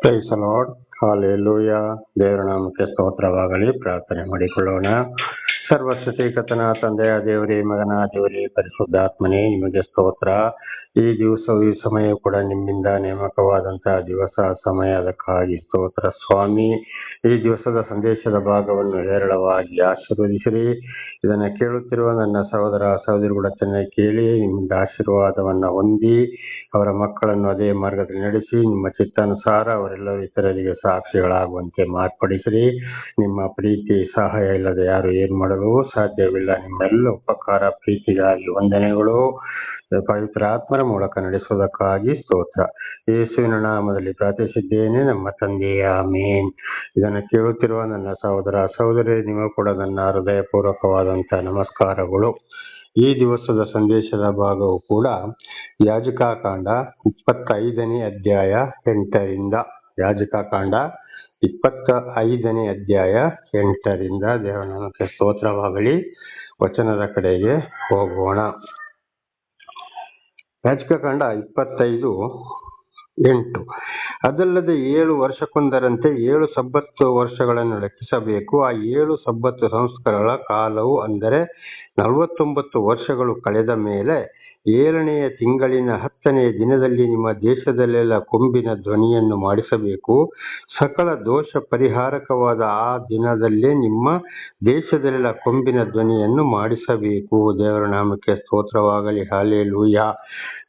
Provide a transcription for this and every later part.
Price the lord. Hallelujah. ದೇವರ ನಾಮಕ್ಕೆ ಸ್ತೋತ್ರವಾಗಲಿ. ಪ್ರಾರ್ಥನೆ ಮಾಡಿಕೊಳ್ಳೋಣ. ಸರ್ವಸೃಷ್ಟಿಕರ್ತನ ತಂದೆಯ ದೇವರೇ, ಮಗನ ದೇವರೇ, ಪರಿಶುದ್ಧಾತ್ಮನೇ, ನಿಮಗೆ ಸ್ತೋತ್ರ. ಈ ದಿವಸವು ಈ ಸಮಯ ಕೂಡ ನಿಮ್ಮಿಂದ ನೇಮಕವಾದಂತಹ ದಿವಸ, ಸಮಯ, ಅದಕ್ಕಾಗಿ ಸ್ತೋತ್ರ ಸ್ವಾಮಿ. ಈ ದಿವಸದ ಸಂದೇಶದ ಭಾಗವನ್ನು ಹೇರಳವಾಗಿ ಆಶೀರ್ವದಿಸಿರಿ. ಇದನ್ನು ಕೇಳುತ್ತಿರುವ ನನ್ನ ಸಹೋದರ ಸಹೋದರಿ ಕೂಡ ಚೆನ್ನಾಗಿ ಕೇಳಿ ನಿಮ್ಮಿಂದ ಆಶೀರ್ವಾದವನ್ನು ಹೊಂದಿ ಅವರ ಮಕ್ಕಳನ್ನು ಅದೇ ಮಾರ್ಗದಲ್ಲಿ ನಡೆಸಿ ನಿಮ್ಮ ಚಿತ್ತಾನುಸಾರ ಅವರೆಲ್ಲರೂ ಇತರರಿಗೆ ಸಾಕ್ಷಿಗಳಾಗುವಂತೆ ಮಾರ್ಪಡಿಸಿರಿ. ನಿಮ್ಮ ಪ್ರೀತಿ ಸಹಾಯ ಇಲ್ಲದೆ ಯಾರು ಏನು ಮಾಡಲು ಸಾಧ್ಯವಿಲ್ಲ. ನಿಮ್ಮೆಲ್ಲ ಉಪಕಾರ ಪ್ರೀತಿಗಾಗಿ ವಂದನೆಗಳು. ಪವಿತ್ರ ಆತ್ಮರ ಮೂಲಕ ನಡೆಸುವುದಕ್ಕಾಗಿ ಸ್ತೋತ್ರ. ಯೇಸುವಿನ ನಾಮದಲ್ಲಿ ಪ್ರಾರ್ಥಿಸಿದ್ದೇನೆ, ನಮ್ಮ ತಂದೆಯ ಆಮೆನ್. ಇದನ್ನು ಕೇಳುತ್ತಿರುವ ನನ್ನ ಸಹೋದರ ಸಹೋದರಿ, ನಿಮಗೂ ಕೂಡ ನನ್ನ ಹೃದಯಪೂರ್ವಕವಾದಂತಹ ನಮಸ್ಕಾರಗಳು. ಈ ದಿವಸದ ಸಂದೇಶದ ಭಾಗವು ಕೂಡ ಯಾಜಕಕಾಂಡ 25ನೇ ಅಧ್ಯಾಯ 8ರಿಂದ. ಯಾಜಕಕಾಂಡ 25ನೇ ಅಧ್ಯಾಯ 8ರಿಂದ. ದೇವನಾಮಕ್ಕೆ ಸ್ತೋತ್ರವಾಗಲಿ. ವಚನದ ಕಡೆಗೆ ಹೋಗೋಣ. ಯಾಜಕಕಾಂಡ 25:8. ಅದಲ್ಲದೆ 7 ವರ್ಷಕ್ಕೊಂದರಂತೆ 7 ಸಬ್ಬತ್ ವರ್ಷಗಳನ್ನು ಲೆಕ್ಕಿಸಬೇಕು. ಆ 7 ಸಬ್ಬತ್ ಸಂವತ್ಸರಗಳ ಕಾಲವು, ಅಂದರೆ 49 ವರ್ಷಗಳು ಕಳೆದ ಮೇಲೆ 7ನೆಯ ತಿಂಗಳಿನ 10ನೆಯ ದಿನದಲ್ಲಿ ನಿಮ್ಮ ದೇಶದಲ್ಲೆಲ್ಲ ಕೊಂಬಿನ ಧ್ವನಿಯನ್ನು ಮಾಡಿಸಬೇಕು. ಸಕಲ ದೋಷ ಪರಿಹಾರಕವಾದ ಆ ದಿನದಲ್ಲೇ ನಿಮ್ಮ ದೇಶದಲ್ಲೆಲ್ಲ ಕೊಂಬಿನ ಧ್ವನಿಯನ್ನು ಮಾಡಿಸಬೇಕು. ದೇವರ ನಾಮಕ್ಕೆ ಸ್ತೋತ್ರವಾಗಲಿ. ಹಾಲೆಲೂಯ.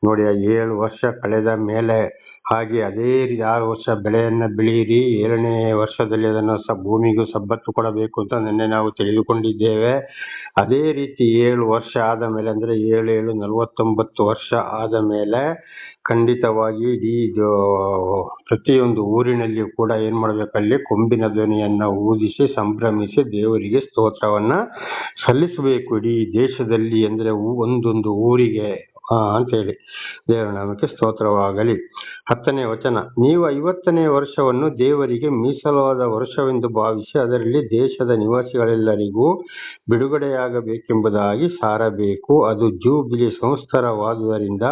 ನೋಡಿ, 7 ವರ್ಷ ಕಳೆದ ಮೇಲೆ, ಹಾಗೆ ಅದೇ 6 ವರ್ಷ ಬೆಳೆಯನ್ನು ಬೆಳೆಯಿರಿ. 7ನೇ ವರ್ಷದಲ್ಲಿ ಅದನ್ನು ಭೂಮಿಗೂ ಸಬ್ಬತ್ತು ಕೊಡಬೇಕು ಅಂತ ನಿನ್ನೆ ನಾವು ತಿಳಿದುಕೊಂಡಿದ್ದೇವೆ. ಅದೇ ರೀತಿ 7 ವರ್ಷ ಆದ ಮೇಲೆ, ಅಂದರೆ 7 49 ವರ್ಷ ಆದ ಮೇಲೆ ಖಂಡಿತವಾಗಿ ಇಡೀ ಪ್ರತಿಯೊಂದು ಊರಿನಲ್ಲಿ ಕೂಡ ಏನ್ ಮಾಡ್ಬೇಕಲ್ಲಿ ಕೊಂಬಿನ ಧ್ವನಿಯನ್ನ ಊದಿಸಿ ಸಂಭ್ರಮಿಸಿ ದೇವರಿಗೆ ಸ್ತೋತ್ರವನ್ನ ಸಲ್ಲಿಸಬೇಕು. ಇಡೀ ದೇಶದಲ್ಲಿ, ಅಂದ್ರೆ ಒಂದೊಂದು ಊರಿಗೆ ಅಂತ ಹೇಳಿ. ದೇವರ ನಾಮಕ್ಕೆ ಸ್ತೋತ್ರವಾಗಲಿ. 10ನೇ ವಚನ. ನೀವು 50ನೇ ವರ್ಷವನ್ನು ದೇವರಿಗೆ ಮೀಸಲಾದ ವರ್ಷವೆಂದು ಭಾವಿಸಿ ಅದರಲ್ಲಿ ದೇಶದ ನಿವಾಸಿಗಳೆಲ್ಲರಿಗೂ ಬಿಡುಗಡೆಯಾಗಬೇಕೆಂಬುದಾಗಿ ಸಾರಬೇಕು. ಅದು ಜೂಬಿಲಿ ಸಂವತ್ಸರವಾದುದರಿಂದ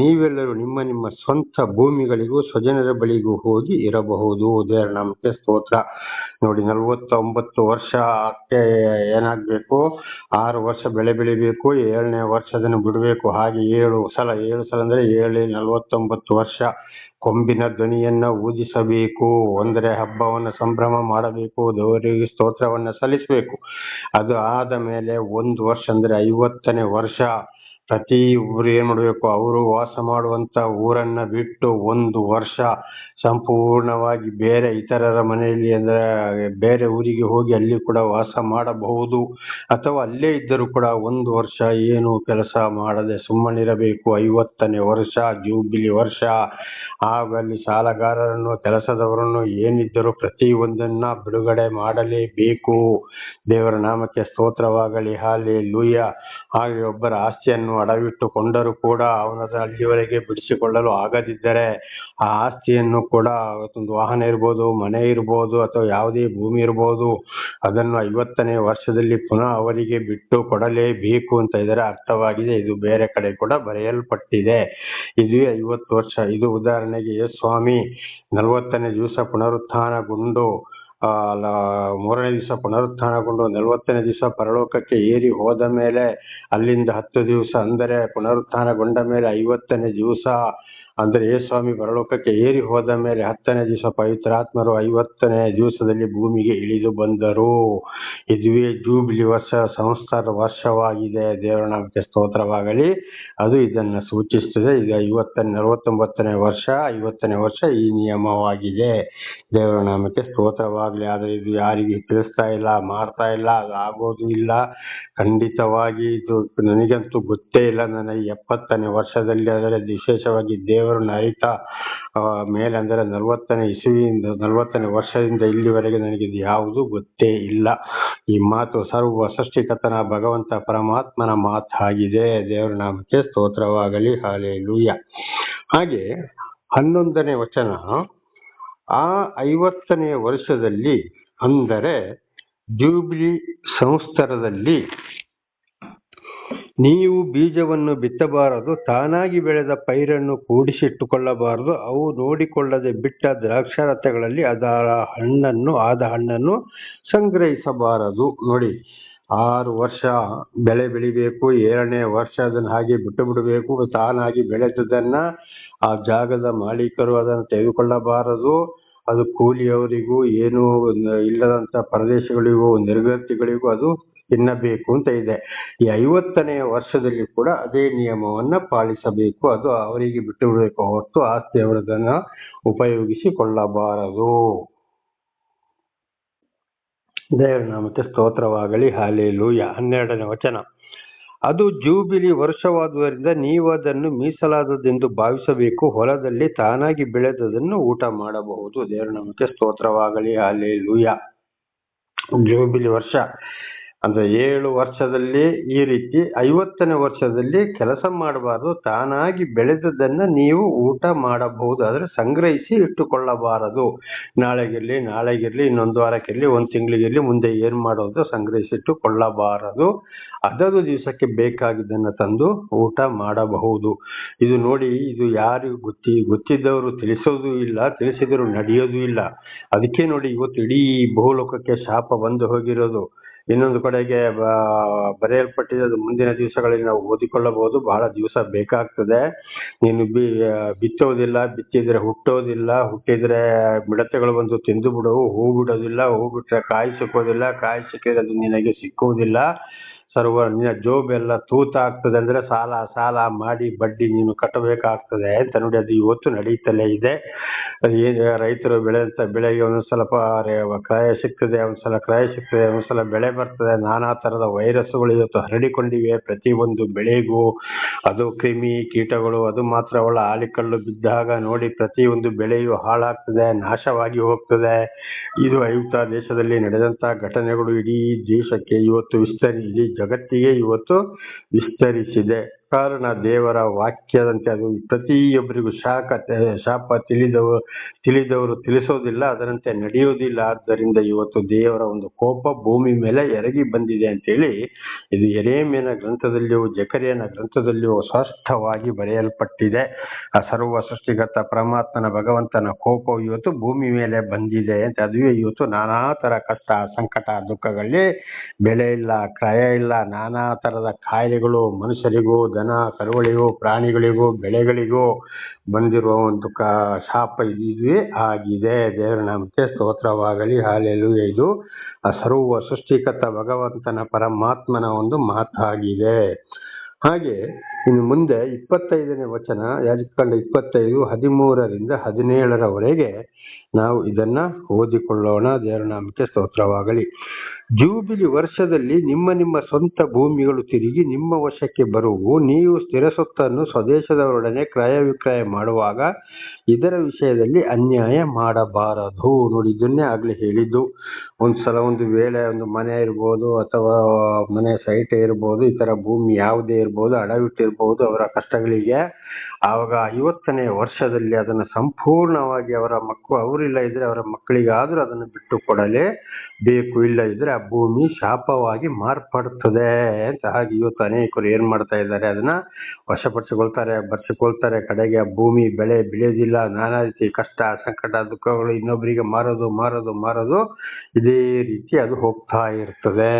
ನೀವೆಲ್ಲರೂ ನಿಮ್ಮ ನಿಮ್ಮ ಸ್ವಂತ ಭೂಮಿಗಳಿಗೂ ಸ್ವಜನರ ಬಳಿಗೂ ಹೋಗಿ ಇರಬಹುದು. ದೇವರ ನಾಮಕ್ಕೆ ಸ್ತೋತ್ರ. ನೋಡಿ, 49 ವರ್ಷ ಏನಾಗಬೇಕು, 6 ವರ್ಷ ಬೆಳೆ ಬೆಳಿಬೇಕು, 7ನೇ ವರ್ಷದನ್ನು ಬಿಡಬೇಕು. ಹಾಗೆ 7 ಸಲ ಅಂದ್ರೆ 7 49 ವರ್ಷ ಕೊಂಬಿನ ಧ್ವನಿಯನ್ನ ಊದಿಸಬೇಕು. ಅಂದರೆ ಹಬ್ಬವನ್ನು ಸಂಭ್ರಮ ಮಾಡಬೇಕು, ದೇವರಿಗೆ ಸ್ತೋತ್ರವನ್ನ ಸಲ್ಲಿಸಬೇಕು. ಅದು ಆದ ಮೇಲೆ 1 ವರ್ಷ, ಅಂದ್ರೆ 50ನೇ ವರ್ಷ, ಪ್ರತಿ ಊರು ಏನ್ ಮಾಡಬೇಕು, ಅವರು ವಾಸ ಮಾಡುವಂತ ಊರನ್ನ ಬಿಟ್ಟು 1 ವರ್ಷ ಸಂಪೂರ್ಣವಾಗಿ ಬೇರೆ ಇತರರ ಮನೆಯಲ್ಲಿ, ಅಂದ್ರೆ ಬೇರೆ ಊರಿಗೆ ಹೋಗಿ ಅಲ್ಲಿ ಕೂಡ ವಾಸ ಮಾಡಬಹುದು. ಅಥವಾ ಅಲ್ಲೇ ಇದ್ದರೂ ಕೂಡ 1 ವರ್ಷ ಏನು ಕೆಲಸ ಮಾಡದೆ ಸುಮ್ಮನಿರಬೇಕು. 50ನೇ ವರ್ಷ ಜೂಬಿಲಿ ವರ್ಷ. ಆಗಲ್ಲಿ ಸಾಲಗಾರರನ್ನು, ಕೆಲಸದವರನ್ನು, ಏನಿದ್ದರೂ ಪ್ರತಿ ಒಂದನ್ನ ಬಿಡುಗಡೆ ಮಾಡಲೇಬೇಕು. ದೇವರ ನಾಮಕ್ಕೆ ಸ್ತೋತ್ರವಾಗಲಿ. ಹಾಲೆಲೂಯ. ಹಾಗೆ ಒಬ್ಬರ ಆಸ್ತಿಯನ್ನು ಅಡವಿಟ್ಟುಕೊಂಡರೂ ಕೂಡ ಅವನನ್ನು ಅಲ್ಲಿವರೆಗೆ ಬಿಡಿಸಿಕೊಳ್ಳಲು ಆಗದಿದ್ದರೆ ಆ ಆಸ್ತಿಯನ್ನು ಕೂಡ, ಒಂದು ವಾಹನ ಇರ್ಬೋದು, ಮನೆ ಇರ್ಬೋದು, ಅಥವಾ ಯಾವುದೇ ಭೂಮಿ ಇರ್ಬೋದು, ಅದನ್ನು 50ನೇ ವರ್ಷದಲ್ಲಿ ಪುನಃ ಅವರಿಗೆ ಬಿಟ್ಟು ಕೊಡಲೇಬೇಕು ಅಂತ ಇದರ ಅರ್ಥವಾಗಿದೆ. ಇದು ಬೇರೆ ಕಡೆ ಕೂಡ ಬರೆಯಲ್ಪಟ್ಟಿದೆ. ಇದು 50 ವರ್ಷ. ಇದು ಉದಾಹರಣೆಗೆ ಸ್ವಾಮಿ 40ನೇ ದಿವಸ ಪುನರುತ್ಥಾನಗೊಂಡು 3ನೇ ದಿವಸ ಪುನರುತ್ಥಾನಗೊಂಡು 40ನೇ ದಿವಸ ಪರಲೋಕಕ್ಕೆ ಏರಿ ಹೋದ ಮೇಲೆ ಅಲ್ಲಿಂದ 10 ದಿವಸ, ಅಂದರೆ ಪುನರುತ್ಥಾನಗೊಂಡ ಮೇಲೆ 50ನೇ ದಿವಸ, ಅಂದರೆ ಯೇಸುಸ್ವಾಮಿ ಪರಲೋಕಕ್ಕೆ ಏರಿ ಹೋದ ಮೇಲೆ 10ನೇ ದಿವಸ ಪವಿತ್ರಾತ್ಮರು 50ನೇ ದಿವಸದಲ್ಲಿ ಭೂಮಿಗೆ ಇಳಿದು ಬಂದರು. ಇದುವೇ ಜೂಬಿಲಿ ವರ್ಷ, ಸಂವತ್ಸರ ವರ್ಷವಾಗಿದೆ. ದೇವರ ನಾಮಕ್ಕೆ ಸ್ತೋತ್ರವಾಗಲಿ. ಅದು ಇದನ್ನು ಸೂಚಿಸುತ್ತದೆ. ಈಗ 49ನೇ ವರ್ಷ, 50ನೇ ವರ್ಷ ಈ ನಿಯಮವಾಗಿದೆ. ದೇವರ ನಾಮಕ್ಕೆ ಸ್ತೋತ್ರವಾಗಲಿ. ಆದರೆ ಇದು ಯಾರಿಗೆ ತಿಳಿಸ್ತಾ ಇಲ್ಲ, ಮಾಡ್ತಾ ಇಲ್ಲ, ಅದು ಆಗೋದು ಇಲ್ಲ. ಖಂಡಿತವಾಗಿ ಇದು ನನಗಂತೂ ಗೊತ್ತೇ ಇಲ್ಲ. ನನಗೆ 70ನೇ ವರ್ಷದಲ್ಲಿ, ಅದರ ವಿಶೇಷವಾಗಿ ದೇವರು ಅರಿತ ಮೇಲೆ, ಅಂದರೆ 40ನೇ ಇಸುವಿಯಿಂದ 40ನೇ ವರ್ಷದಿಂದ ಇಲ್ಲಿವರೆಗೆ ನನಗೆ ಇದು ಯಾವುದು ಗೊತ್ತೇ ಇಲ್ಲ. ಈ ಮಾತು ಸರ್ವ ಸೃಷ್ಟಿಕರ್ತನ ಭಗವಂತ ಪರಮಾತ್ಮನ ಮಾತಾಗಿದೆ. ದೇವರ ನಾಮಕ್ಕೆ ಸ್ತೋತ್ರವಾಗಲಿ. ಹಾಲೆಲೂಯ. ಹಾಗೆ 11ನೇ ವಚನ. ಆ 50ನೇ ವರ್ಷದಲ್ಲಿ, ಅಂದರೆ ಜೂಬಿಲಿ ಸಂವತ್ಸರದಲ್ಲಿ ನೀವು ಬೀಜವನ್ನು ಬಿತ್ತಬಾರದು, ತಾನಾಗಿ ಬೆಳೆದ ಪೈರನ್ನು ಕೂಡಿಸಿಟ್ಟುಕೊಳ್ಳಬಾರದು, ಅವು ನೋಡಿಕೊಳ್ಳದೆ ಬಿಟ್ಟ ದ್ರಾಕ್ಷಾರಥಗಳಲ್ಲಿ ಆದ ಹಣ್ಣನ್ನು ಸಂಗ್ರಹಿಸಬಾರದು. ನೋಡಿ, 6 ವರ್ಷ ಬೆಳೆ ಬೆಳಿಬೇಕು, 7ನೇ ವರ್ಷ ಅದನ್ನು ಹಾಗೆ ಬಿಟ್ಟು ಬಿಡಬೇಕು. ತಾನಾಗಿ ಬೆಳೆದದನ್ನ ಆ ಜಾಗದ ಮಾಲೀಕರು ಅದನ್ನು ತೆಗೆದುಕೊಳ್ಳಬಾರದು. ಅದು ಕೂಲಿಯವರಿಗೂ ಏನು ಇಲ್ಲದಂತ ಪ್ರದೇಶಗಳಿಗೂ ನಿರ್ಗತಿಗಳಿಗೂ ಅದು ತಿನ್ನಬೇಕು ಅಂತ ಇದೆ. ಈ 50ನೇ ವರ್ಷದಲ್ಲಿ ಕೂಡ ಅದೇ ನಿಯಮವನ್ನ ಪಾಲಿಸಬೇಕು. ಅದು ಅವರಿಗೆ ಬಿಟ್ಟು ಬಿಡಬೇಕು, ಹೊರತು ಆಸ್ತಿಯವರದನ್ನ ಉಪಯೋಗಿಸಿಕೊಳ್ಳಬಾರದು. ದೇವರ ನಾಮಕ್ಕೆ ಸ್ತೋತ್ರವಾಗಲಿ. ಹಲ್ಲೆಲೂಯ. 12ನೇ ವಚನ. ಅದು ಜೂಬಿಲಿ ವರ್ಷವಾದುದರಿಂದ ನೀವು ಅದನ್ನು ಮೀಸಲಾದದೆಂದು ಭಾವಿಸಬೇಕು. ಹೊಲದಲ್ಲಿ ತಾನಾಗಿ ಬೆಳೆದದನ್ನು ಊಟ ಮಾಡಬಹುದು. ದೇವರ ನಾಮಕ್ಕೆ ಸ್ತೋತ್ರವಾಗಲಿ. ಹಲ್ಲೆಲೂಯ. ಜೂಬಿಲಿ ವರ್ಷ ಅಂದ್ರೆ 7 ವರ್ಷದಲ್ಲಿ ಈ ರೀತಿ, 50ನೇ ವರ್ಷದಲ್ಲಿ ಕೆಲಸ ಮಾಡಬಾರದು. ತಾನಾಗಿ ಬೆಳೆದದನ್ನ ನೀವು ಊಟ ಮಾಡಬಹುದು, ಆದ್ರೆ ಸಂಗ್ರಹಿಸಿ ಇಟ್ಟುಕೊಳ್ಳಬಾರದು. ನಾಳೆಗಿರ್ಲಿ, ಇನ್ನೊಂದು ವಾರಕ್ಕಿರ್ಲಿ, 1 ತಿಂಗಳಿಗಿರ್ಲಿ, ಮುಂದೆ ಏನ್ ಮಾಡೋದು ಸಂಗ್ರಹಿಸಿಟ್ಟುಕೊಳ್ಳಬಾರದು. ಅದದು ದಿವಸಕ್ಕೆ ಬೇಕಾಗಿದ್ದನ್ನ ತಂದು ಊಟ ಮಾಡಬಹುದು. ಇದು ನೋಡಿ, ಇದು ಯಾರಿಗೂ ಗೊತ್ತಿದ್ದವರು ತಿಳಿಸೋದು ಇಲ್ಲ, ತಿಳಿಸಿದ್ರು ನಡೆಯೋದು ಇಲ್ಲ. ಅದಕ್ಕೆ ನೋಡಿ, ಇವತ್ತು ಇಡೀ ಬಹುಲೋಕಕ್ಕೆ ಶಾಪ ಬಂದು ಹೋಗಿರೋದು. ಇನ್ನೊಂದು ಕಡೆಗೆ ಬರೆಯಲ್ಪಟ್ಟಿದೆ, ಅದು ಮುಂದಿನ ದಿವಸಗಳಲ್ಲಿ ನಾವು ಓದಿಕೊಳ್ಳಬಹುದು. ಬಹಳ ದಿವಸ ಬೇಕಾಗ್ತದೆ. ನೀನು ಬಿತ್ತೋದಿಲ್ಲ, ಬಿತ್ತಿದ್ರೆ ಹುಟ್ಟೋದಿಲ್ಲ, ಹುಟ್ಟಿದ್ರೆ ಮಿಡತೆಗಳು ಬಂದು ತಿಂದು ಬಿಡವು, ಹೂ ಬಿಡೋದಿಲ್ಲ, ಹೂ ಬಿಟ್ರೆ ಕಾಯಿ ಸಿಕ್ಕೋದಿಲ್ಲ, ಕಾಯಿ ಸಿಕ್ಕಿದ್ರೆ ಅದು ನಿನಗೆ ಸಿಕ್ಕುವುದಿಲ್ಲ. ನಿನ್ನ ಜೋಬ್ ಎಲ್ಲ ತೂತಾಗ್ತದೆ. ಅಂದ್ರೆ ಸಾಲ ಮಾಡಿ ಬಡ್ಡಿ ನೀನು ಕಟ್ಟಬೇಕಾಗ್ತದೆ ಅಂತ ನೋಡಿ, ಅದು ಇವತ್ತು ನಡೀತಲೇ ಇದೆ. ರೈತರು ಬೆಳೆದಂತ ಬೆಳೆಗೆ ಒಂದೊಂದ್ಸಲ ಕ್ರಯ ಸಿಗ್ತದೆ, ಒಂದ್ಸಲ ಬೆಳೆ ಬರ್ತದೆ. ನಾನಾ ತರದ ವೈರಸ್ಗಳು ಇವತ್ತು ಹರಡಿಕೊಂಡಿವೆ ಪ್ರತಿ ಒಂದು ಬೆಳೆಗೂ. ಅದು ಕ್ರಿಮಿ ಕೀಟಗಳು. ಅದು ಮಾತ್ರವಲ್ಲ, ಆಲಿಕಲ್ಲು ಬಿದ್ದಾಗ ನೋಡಿ ಪ್ರತಿ ಒಂದು ಬೆಳೆಯು ಹಾಳಾಗ್ತದೆ, ನಾಶವಾಗಿ ಹೋಗ್ತದೆ. ಇದು ಐಗುಪ್ತ ದೇಶದಲ್ಲಿ ನಡೆದಂತ ಘಟನೆಗಳು ಇಡೀ ದೇಶಕ್ಕೆ ಇವತ್ತು ಇಡೀ ಜಗತ್ತಿಗೆ ಇವತ್ತು ವಿಸ್ತರಿಸಿದೆ. ಕಾರಣ ದೇವರ ವಾಕ್ಯದಂತೆ ಅದು ಪ್ರತಿಯೊಬ್ಬರಿಗೂ ಶಾಪ ತಿಳಿದವರು ತಿಳಿಸೋದಿಲ್ಲ, ಅದರಂತೆ ನಡೆಯೋದಿಲ್ಲ. ಆದ್ದರಿಂದ ಇವತ್ತು ದೇವರ ಒಂದು ಕೋಪ ಭೂಮಿ ಮೇಲೆ ಎರಗಿ ಬಂದಿದೆ ಅಂತೇಳಿ ಇದು ಯೆರೆಮೀಯನ ಗ್ರಂಥದಲ್ಲಿಯೂ ಜಕರೀಯನ ಗ್ರಂಥದಲ್ಲಿಯೂ ಸ್ಪಷ್ಟವಾಗಿ ಬರೆಯಲ್ಪಟ್ಟಿದೆ. ಆ ಸರ್ವ ಸೃಷ್ಟಿಕರ್ತ ಪರಮಾತ್ಮನ ಭಗವಂತನ ಕೋಪವು ಇವತ್ತು ಭೂಮಿ ಮೇಲೆ ಬಂದಿದೆ ಅಂತ. ಅದುವೇ ಇವತ್ತು ನಾನಾ ತರ ಕಷ್ಟ, ಸಂಕಟ, ದುಃಖಗಳಲ್ಲಿ ಬೆಲೆ ಇಲ್ಲ, ಕ್ರಯ ಇಲ್ಲ, ನಾನಾ ತರದ ಕಾಯಿಲೆಗಳು ಮನುಷ್ಯರಿಗೂ, ದನ ಕರುಗಳಿಗೂ, ಪ್ರಾಣಿಗಳಿಗೂ, ಬೆಳೆಗಳಿಗೂ ಬಂದಿರುವ ಒಂದು ಶಾಪ ಇದುವೇ ಆಗಿದೆ. ದೇವರ ನಾಮಕ್ಕೆ ಸ್ತೋತ್ರವಾಗಲಿ. ಹಲ್ಲೆಲೂಯ. ಇದು ಆ ಸರ್ವ ಸೃಷ್ಟಿಕರ್ತ ಭಗವಂತನ ಪರಮಾತ್ಮನ ಒಂದು ಮಾತಾಗಿದೆ. ಹಾಗೆ ಇನ್ನು ಮುಂದೆ 25ನೇ ವಚನ, ಯಾಜಕಕಾಂಡ 25, 13ರಿಂದ 17ರವರೆಗೆ ನಾವು ಇದನ್ನ ಓದಿಕೊಳ್ಳೋಣ. ದೇವರ ನಾಮಕ್ಕೆ ಸ್ತೋತ್ರವಾಗಲಿ. ಜೂಬಿಲಿ ವರ್ಷದಲ್ಲಿ ನಿಮ್ಮ ಸ್ವಂತ ಭೂಮಿಗಳು ತಿರುಗಿ ನಿಮ್ಮ ವಶಕ್ಕೆ ಬರುವು. ನೀವು ಸ್ಥಿರ ಸೊತ್ತನ್ನು ಸ್ವದೇಶದವರೊಡನೆ ಕ್ರಯ ವಿಕ್ರಯ ಮಾಡುವಾಗ ಇದರ ವಿಷಯದಲ್ಲಿ ಅನ್ಯಾಯ ಮಾಡಬಾರದು. ನೋಡಿ, ಇದನ್ನೇ ಆಗ್ಲೇ ಹೇಳಿದ್ದು. ಒಂದ್ಸಲ ಒಂದು ವೇಳೆ ಒಂದು ಮನೆ ಇರ್ಬೋದು, ಅಥವಾ ಮನೆ ಸೈಟ್ ಇರ್ಬೋದು, ಈ ತರ ಭೂಮಿ ಯಾವುದೇ ಇರ್ಬೋದು, ಅಡವಿಟ್ಟಿರ್ಬೋದು, ಅವರ ಕಷ್ಟಗಳಿಗೆ ಆವಾಗ 50ನೇ ವರ್ಷದಲ್ಲಿ ಅದನ್ನು ಸಂಪೂರ್ಣವಾಗಿ ಅವರಿಲ್ಲ ಇದ್ರೆ ಅವರ ಮಕ್ಕಳಿಗಾದ್ರೂ ಅದನ್ನು ಬಿಟ್ಟು ಕೊಡಲೇ ಬೇಕು. ಇಲ್ಲ ಇದ್ರೆ ಆ ಭೂಮಿ ಶಾಪವಾಗಿ ಮಾರ್ಪಡ್ತದೆ ಅಂತ. ಹಾಗೆ ಇವತ್ತು ಅನೇಕರು ಏನ್ ಮಾಡ್ತಾ ಇದ್ದಾರೆ, ಅದನ್ನ ಬರ್ಸಿಕೊಳ್ತಾರೆ. ಕಡೆಗೆ ಆ ಭೂಮಿ ಬೆಳೆ ಬೆಳೆಯೋದಿಲ್ಲ. ನಾನಾ ರೀತಿ ಕಷ್ಟ, ಸಂಕಟ, ದುಃಖಗಳು, ಇನ್ನೊಬ್ಬರಿಗೆ ಮಾರೋದು ಇದೇ ರೀತಿ ಅದು ಹೋಗ್ತಾ ಇರ್ತದೆ.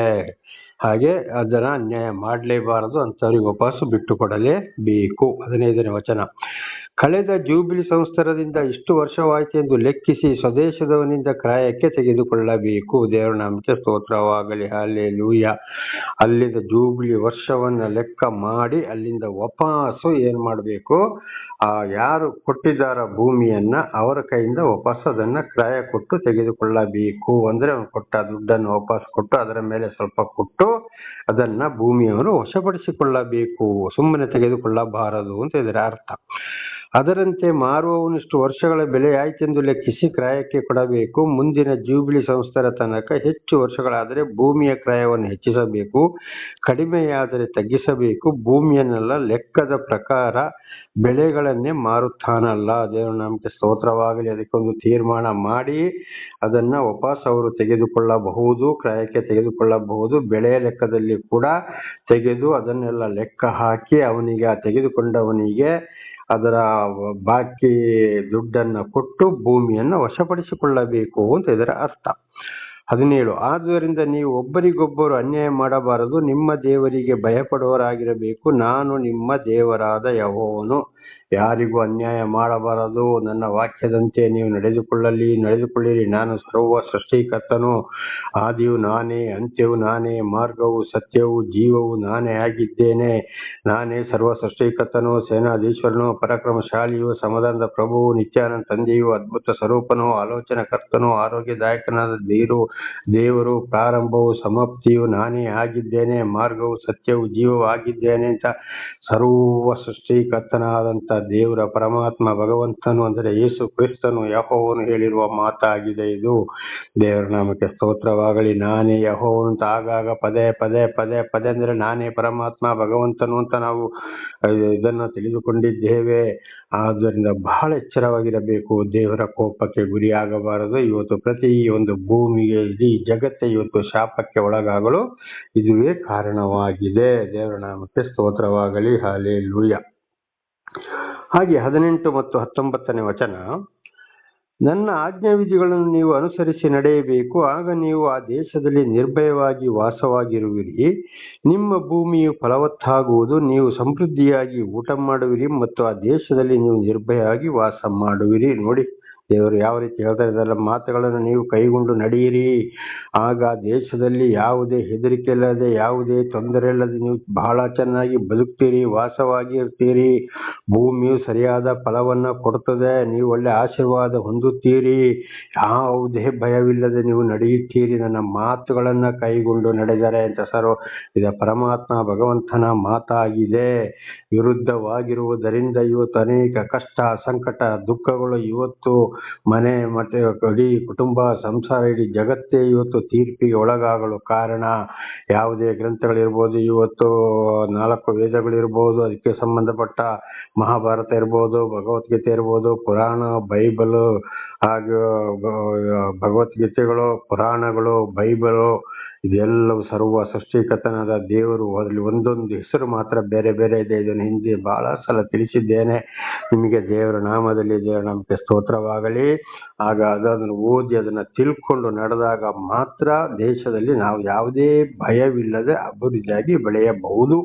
ಹಾಗೆ ಅದನ್ನ ಅನ್ಯಾಯ ಮಾಡಲೇಬಾರದು, ಅಂತವ್ರಿಗೆ ವಾಪಸ್ಸು ಬಿಟ್ಟು ಕೊಡಲೇಬೇಕು. 15ನೇ ವಚನ. ಕಳೆದ ಜೂಬಿಲಿ ಸಂವತ್ಸರದಿಂದ ಇಷ್ಟು ವರ್ಷವಾಯಿತು ಎಂದು ಲೆಕ್ಕಿಸಿ ಸ್ವದೇಶದವನಿಂದ ಕ್ರಯಕ್ಕೆ ತೆಗೆದುಕೊಳ್ಳಬೇಕು. ದೇವರ ನಾಮಕ್ಕೆ ಸ್ತೋತ್ರವಾಗಲಿ. ಹಲ್ಲೆಲೂಯ. ಅಲ್ಲಿಂದ ಜೂಬಿಲಿ ವರ್ಷವನ್ನ ಲೆಕ್ಕ ಮಾಡಿ ಅಲ್ಲಿಂದ ವಾಪಸ್ಸು ಏನ್ ಮಾಡಬೇಕು, ಯಾರು ಕೊಟ್ಟಿದ್ದಾರ ಭೂಮಿಯನ್ನ ಅವರ ಕೈಯಿಂದ ವಾಪಸ್ ಅದನ್ನ ಕ್ರಯ ಕೊಟ್ಟು ತೆಗೆದುಕೊಳ್ಳಬೇಕು. ಅಂದ್ರೆ ಅವನು ಕೊಟ್ಟ ದುಡ್ಡನ್ನು ವಾಪಸ್ ಕೊಟ್ಟು ಅದರ ಮೇಲೆ ಸ್ವಲ್ಪ ಕೊಟ್ಟು ಅದನ್ನ ಭೂಮಿಯವರು ವಶಪಡಿಸಿಕೊಳ್ಳಬೇಕು, ಸುಮ್ಮನೆ ತೆಗೆದುಕೊಳ್ಳಬಾರದು ಅಂತ ಇದರ ಅರ್ಥ. ಅದರಂತೆ ಮಾರುವವನಿಷ್ಟು ವರ್ಷಗಳ ಬೆಲೆಯಾಯಿತೆಂದು ಲೆಕ್ಕಿಸಿ ಕ್ರಯಕ್ಕೆ ಕೊಡಬೇಕು. ಮುಂದಿನ ಜೂಬಿಲಿ ಸಂವತ್ಸರ ತನಕ ಹೆಚ್ಚು ವರ್ಷಗಳಾದರೆ ಭೂಮಿಯ ಕ್ರಯವನ್ನು ಹೆಚ್ಚಿಸಬೇಕು, ಕಡಿಮೆಯಾದರೆ ತಗ್ಗಿಸಬೇಕು. ಭೂಮಿಯನ್ನೆಲ್ಲ ಲೆಕ್ಕದ ಪ್ರಕಾರ ಬೆಳೆಗಳನ್ನೇ ಮಾರುತ್ತಾನಲ್ಲ. ದೇವರ ನಾಮಕ್ಕೆ ಸ್ತೋತ್ರವಾಗಲಿ. ಅದಕ್ಕೊಂದು ತೀರ್ಮಾನ ಮಾಡಿ ಅದನ್ನ ವಾಪಸ್ ಅವರು ತೆಗೆದುಕೊಳ್ಳಬಹುದು, ಕ್ರಯಕ್ಕೆ ತೆಗೆದುಕೊಳ್ಳಬಹುದು. ಬೆಳೆಯ ಲೆಕ್ಕದಲ್ಲಿ ಕೂಡ ತೆಗೆದು ಅದನ್ನೆಲ್ಲ ಲೆಕ್ಕ ಹಾಕಿ ಅವನಿಗೆ ತೆಗೆದುಕೊಂಡವನಿಗೆ ಅದರ ಬಾಕಿ ದುಡ್ಡನ್ನು ಕೊಟ್ಟು ಭೂಮಿಯನ್ನು ವಶಪಡಿಸಿಕೊಳ್ಳಬೇಕು ಅಂತ ಇದರ ಅರ್ಥ. 17. ಆದುದರಿಂದ ನೀವು ಒಬ್ಬರಿಗೊಬ್ಬರು ಅನ್ಯಾಯ ಮಾಡಬಾರದು, ನಿಮ್ಮ ದೇವರಿಗೆ ಭಯಪಡುವವರಾಗಿರಬೇಕು. ನಾನು ನಿಮ್ಮ ದೇವರಾದ ಯೆಹೋವನು. ಯಾರಿಗೂ ಅನ್ಯಾಯ ಮಾಡಬಾರದು. ನನ್ನ ವಾಕ್ಯದಂತೆ ನೀವು ನಡೆದುಕೊಳ್ಳಿರಿ. ನಾನು ಸರ್ವ ಸೃಷ್ಟಿಕರ್ತನು. ಆದಿಯು ನಾನೇ, ಅಂತ್ಯವು ನಾನೇ, ಮಾರ್ಗವು ಸತ್ಯವೂ ಜೀವವು ನಾನೇ ಆಗಿದ್ದೇನೆ. ನಾನೇ ಸರ್ವ ಸೃಷ್ಟಿಕರ್ತನು, ಸೇನಾಧೀಶ್ವರನು, ಪರಾಕ್ರಮಶಾಲಿಯು, ಸಮಾಧಾನದ ಪ್ರಭುವು, ನಿತ್ಯಾನಂದ ತಂದೆಯು, ಅದ್ಭುತ ಸ್ವರೂಪನು, ಆಲೋಚನಾಕರ್ತನು, ಆರೋಗ್ಯದಾಯಕನಾದ ದೇವರು, ಪ್ರಾರಂಭವು ಸಮಾಪ್ತಿಯು ನಾನೇ ಆಗಿದ್ದೇನೆ. ಮಾರ್ಗವು ಸತ್ಯವೂ ಜೀವವೂ ಆಗಿದ್ದೇನೆ ಅಂತ ಸರ್ವ ಸೃಷ್ಟಿಕರ್ತನಾದಂಥ ದೇವರ ಪರಮಾತ್ಮ ಭಗವಂತನು ಅಂದರೆ ಯೇಸು ಕ್ರಿಸ್ತನು ಯೆಹೋವನು ಹೇಳಿರುವ ಮಾತಾಗಿದೆ ಇದು. ದೇವರ ನಾಮಕ್ಕೆ ಸ್ತೋತ್ರವಾಗಲಿ. ನಾನೇ ಯೆಹೋವನು ಅಂತ ಆಗಾಗ ಪದೇ ಪದೇ ಪದೇ ಪದೇ ಅಂದರೆ ನಾನೇ ಪರಮಾತ್ಮ ಭಗವಂತನು ಅಂತ ನಾವು ಇದನ್ನು ತಿಳಿದುಕೊಂಡಿದ್ದೇವೆ. ಆದ್ದರಿಂದ ಬಹಳ ಎಚ್ಚರವಾಗಿರಬೇಕು. ದೇವರ ಕೋಪಕ್ಕೆ ಗುರಿಯಾಗಬಾರದು. ಇವತ್ತು ಪ್ರತಿಯೊಂದು ಭೂಮಿಗೆ, ಇಡೀ ಜಗತ್ತೇ ಇವತ್ತು ಶಾಪಕ್ಕೆ ಒಳಗಾಗಲು ಇದುವೇ ಕಾರಣವಾಗಿದೆ. ದೇವರ ನಾಮಕ್ಕೆ ಸ್ತೋತ್ರವಾಗಲಿ. ಹಲ್ಲೆಲೂಯಾ. ಹಾಗೆ 18 ಮತ್ತು 19ನೇ ವಚನ, ನನ್ನ ಆಜ್ಞಾವಿಧಿಗಳನ್ನು ನೀವು ಅನುಸರಿಸಿ ನಡೆಯಬೇಕು, ಆಗ ನೀವು ಆ ದೇಶದಲ್ಲಿ ನಿರ್ಭಯವಾಗಿ ವಾಸವಾಗಿರುವಿರಿ. ನಿಮ್ಮ ಭೂಮಿಯು ಫಲವತ್ತಾಗುವುದು, ನೀವು ಸಮೃದ್ಧಿಯಾಗಿ ಊಟ ಮಾಡುವಿರಿ ಮತ್ತು ಆ ದೇಶದಲ್ಲಿ ನೀವು ನಿರ್ಭಯವಾಗಿ ವಾಸ ಮಾಡುವಿರಿ. ನೋಡಿ ದೇವರು ಯಾವ ರೀತಿ ಹೇಳ್ತಾ ಇದ್ದಾರಲ್ಲ, ಮಾತುಗಳನ್ನು ನೀವು ಕೈಗೊಂಡು ನಡೆಯಿರಿ, ಆಗ ದೇಶದಲ್ಲಿ ಯಾವುದೇ ಹೆದರಿಕೆ ಇಲ್ಲದೆ, ಯಾವುದೇ ತೊಂದರೆ ಇಲ್ಲದೆ ನೀವು ಬಹಳ ಚೆನ್ನಾಗಿ ಬದುಕ್ತೀರಿ, ವಾಸವಾಗಿ ಇರ್ತೀರಿ. ಭೂಮಿಯು ಸರಿಯಾದ ಫಲವನ್ನು ಕೊಡ್ತದೆ, ನೀವು ಒಳ್ಳೆ ಆಶೀರ್ವಾದ ಹೊಂದುತ್ತೀರಿ, ಯಾವುದೇ ಭಯವಿಲ್ಲದೆ ನೀವು ನಡೆಯುತ್ತೀರಿ ನನ್ನ ಮಾತುಗಳನ್ನು ಕೈಗೊಂಡು ನಡೆದರೆ ಅಂತ. ಇದು ಪರಮಾತ್ಮ ಭಗವಂತನ ಮಾತಾಗಿದೆ. ವಿರುದ್ಧವಾಗಿರುವುದರಿಂದ ಇವತ್ತು ಅನೇಕ ಕಷ್ಟ, ಸಂಕಟ, ದುಃಖಗಳು ಇವತ್ತು ಮನೆ ಮತ್ತೆ ಇಡೀ ಕುಟುಂಬ, ಸಂಸಾರ, ಇಡೀ ಜಗತ್ತೇ ಇವತ್ತು ತೀರ್ಪಿಗೆ ಒಳಗಾಗಲು ಕಾರಣ. ಯಾವುದೇ ಗ್ರಂಥಗಳಿರ್ಬೋದು, ಇವತ್ತು 4 ವೇದಗಳಿರ್ಬೋದು, ಅದಕ್ಕೆ ಸಂಬಂಧಪಟ್ಟ ಮಹಾಭಾರತ ಇರ್ಬೋದು, ಭಗವದ್ಗೀತೆ ಇರ್ಬೋದು, ಪುರಾಣ, ಬೈಬಲ್, ಹಾಗೂ ಭಗವದ್ಗೀತೆಗಳು, ಪುರಾಣಗಳು, ಬೈಬಲು, ಇದೆಲ್ಲವೂ ಸರ್ವ ಸೃಷ್ಟಿಕರ್ತನಾದ ದೇವರು. ಅದರಲ್ಲಿ ಒಂದೊಂದು ಹೆಸರು ಮಾತ್ರ ಬೇರೆ ಬೇರೆ ಇದೆ. ಇದನ್ನು ಹಿಂದೆ ಬಹಳ ಸಲ ತಿಳಿಸಿದ್ದೇನೆ ನಿಮಗೆ. ದೇವರ ನಾಮದಲ್ಲಿ ದೇವರ ನಾಮಕ್ಕೆ ಸ್ತೋತ್ರವಾಗಲಿ. ಆಗ ಅದನ್ನು ಓದಿ ಅದನ್ನು ತಿಳ್ಕೊಂಡು ನಡೆದಾಗ ಮಾತ್ರ ದೇಶದಲ್ಲಿ ನಾವು ಯಾವುದೇ ಭಯವಿಲ್ಲದೆ ಅಭಿವೃದ್ಧಿಯಾಗಿ ಬೆಳೆಯಬಹುದು.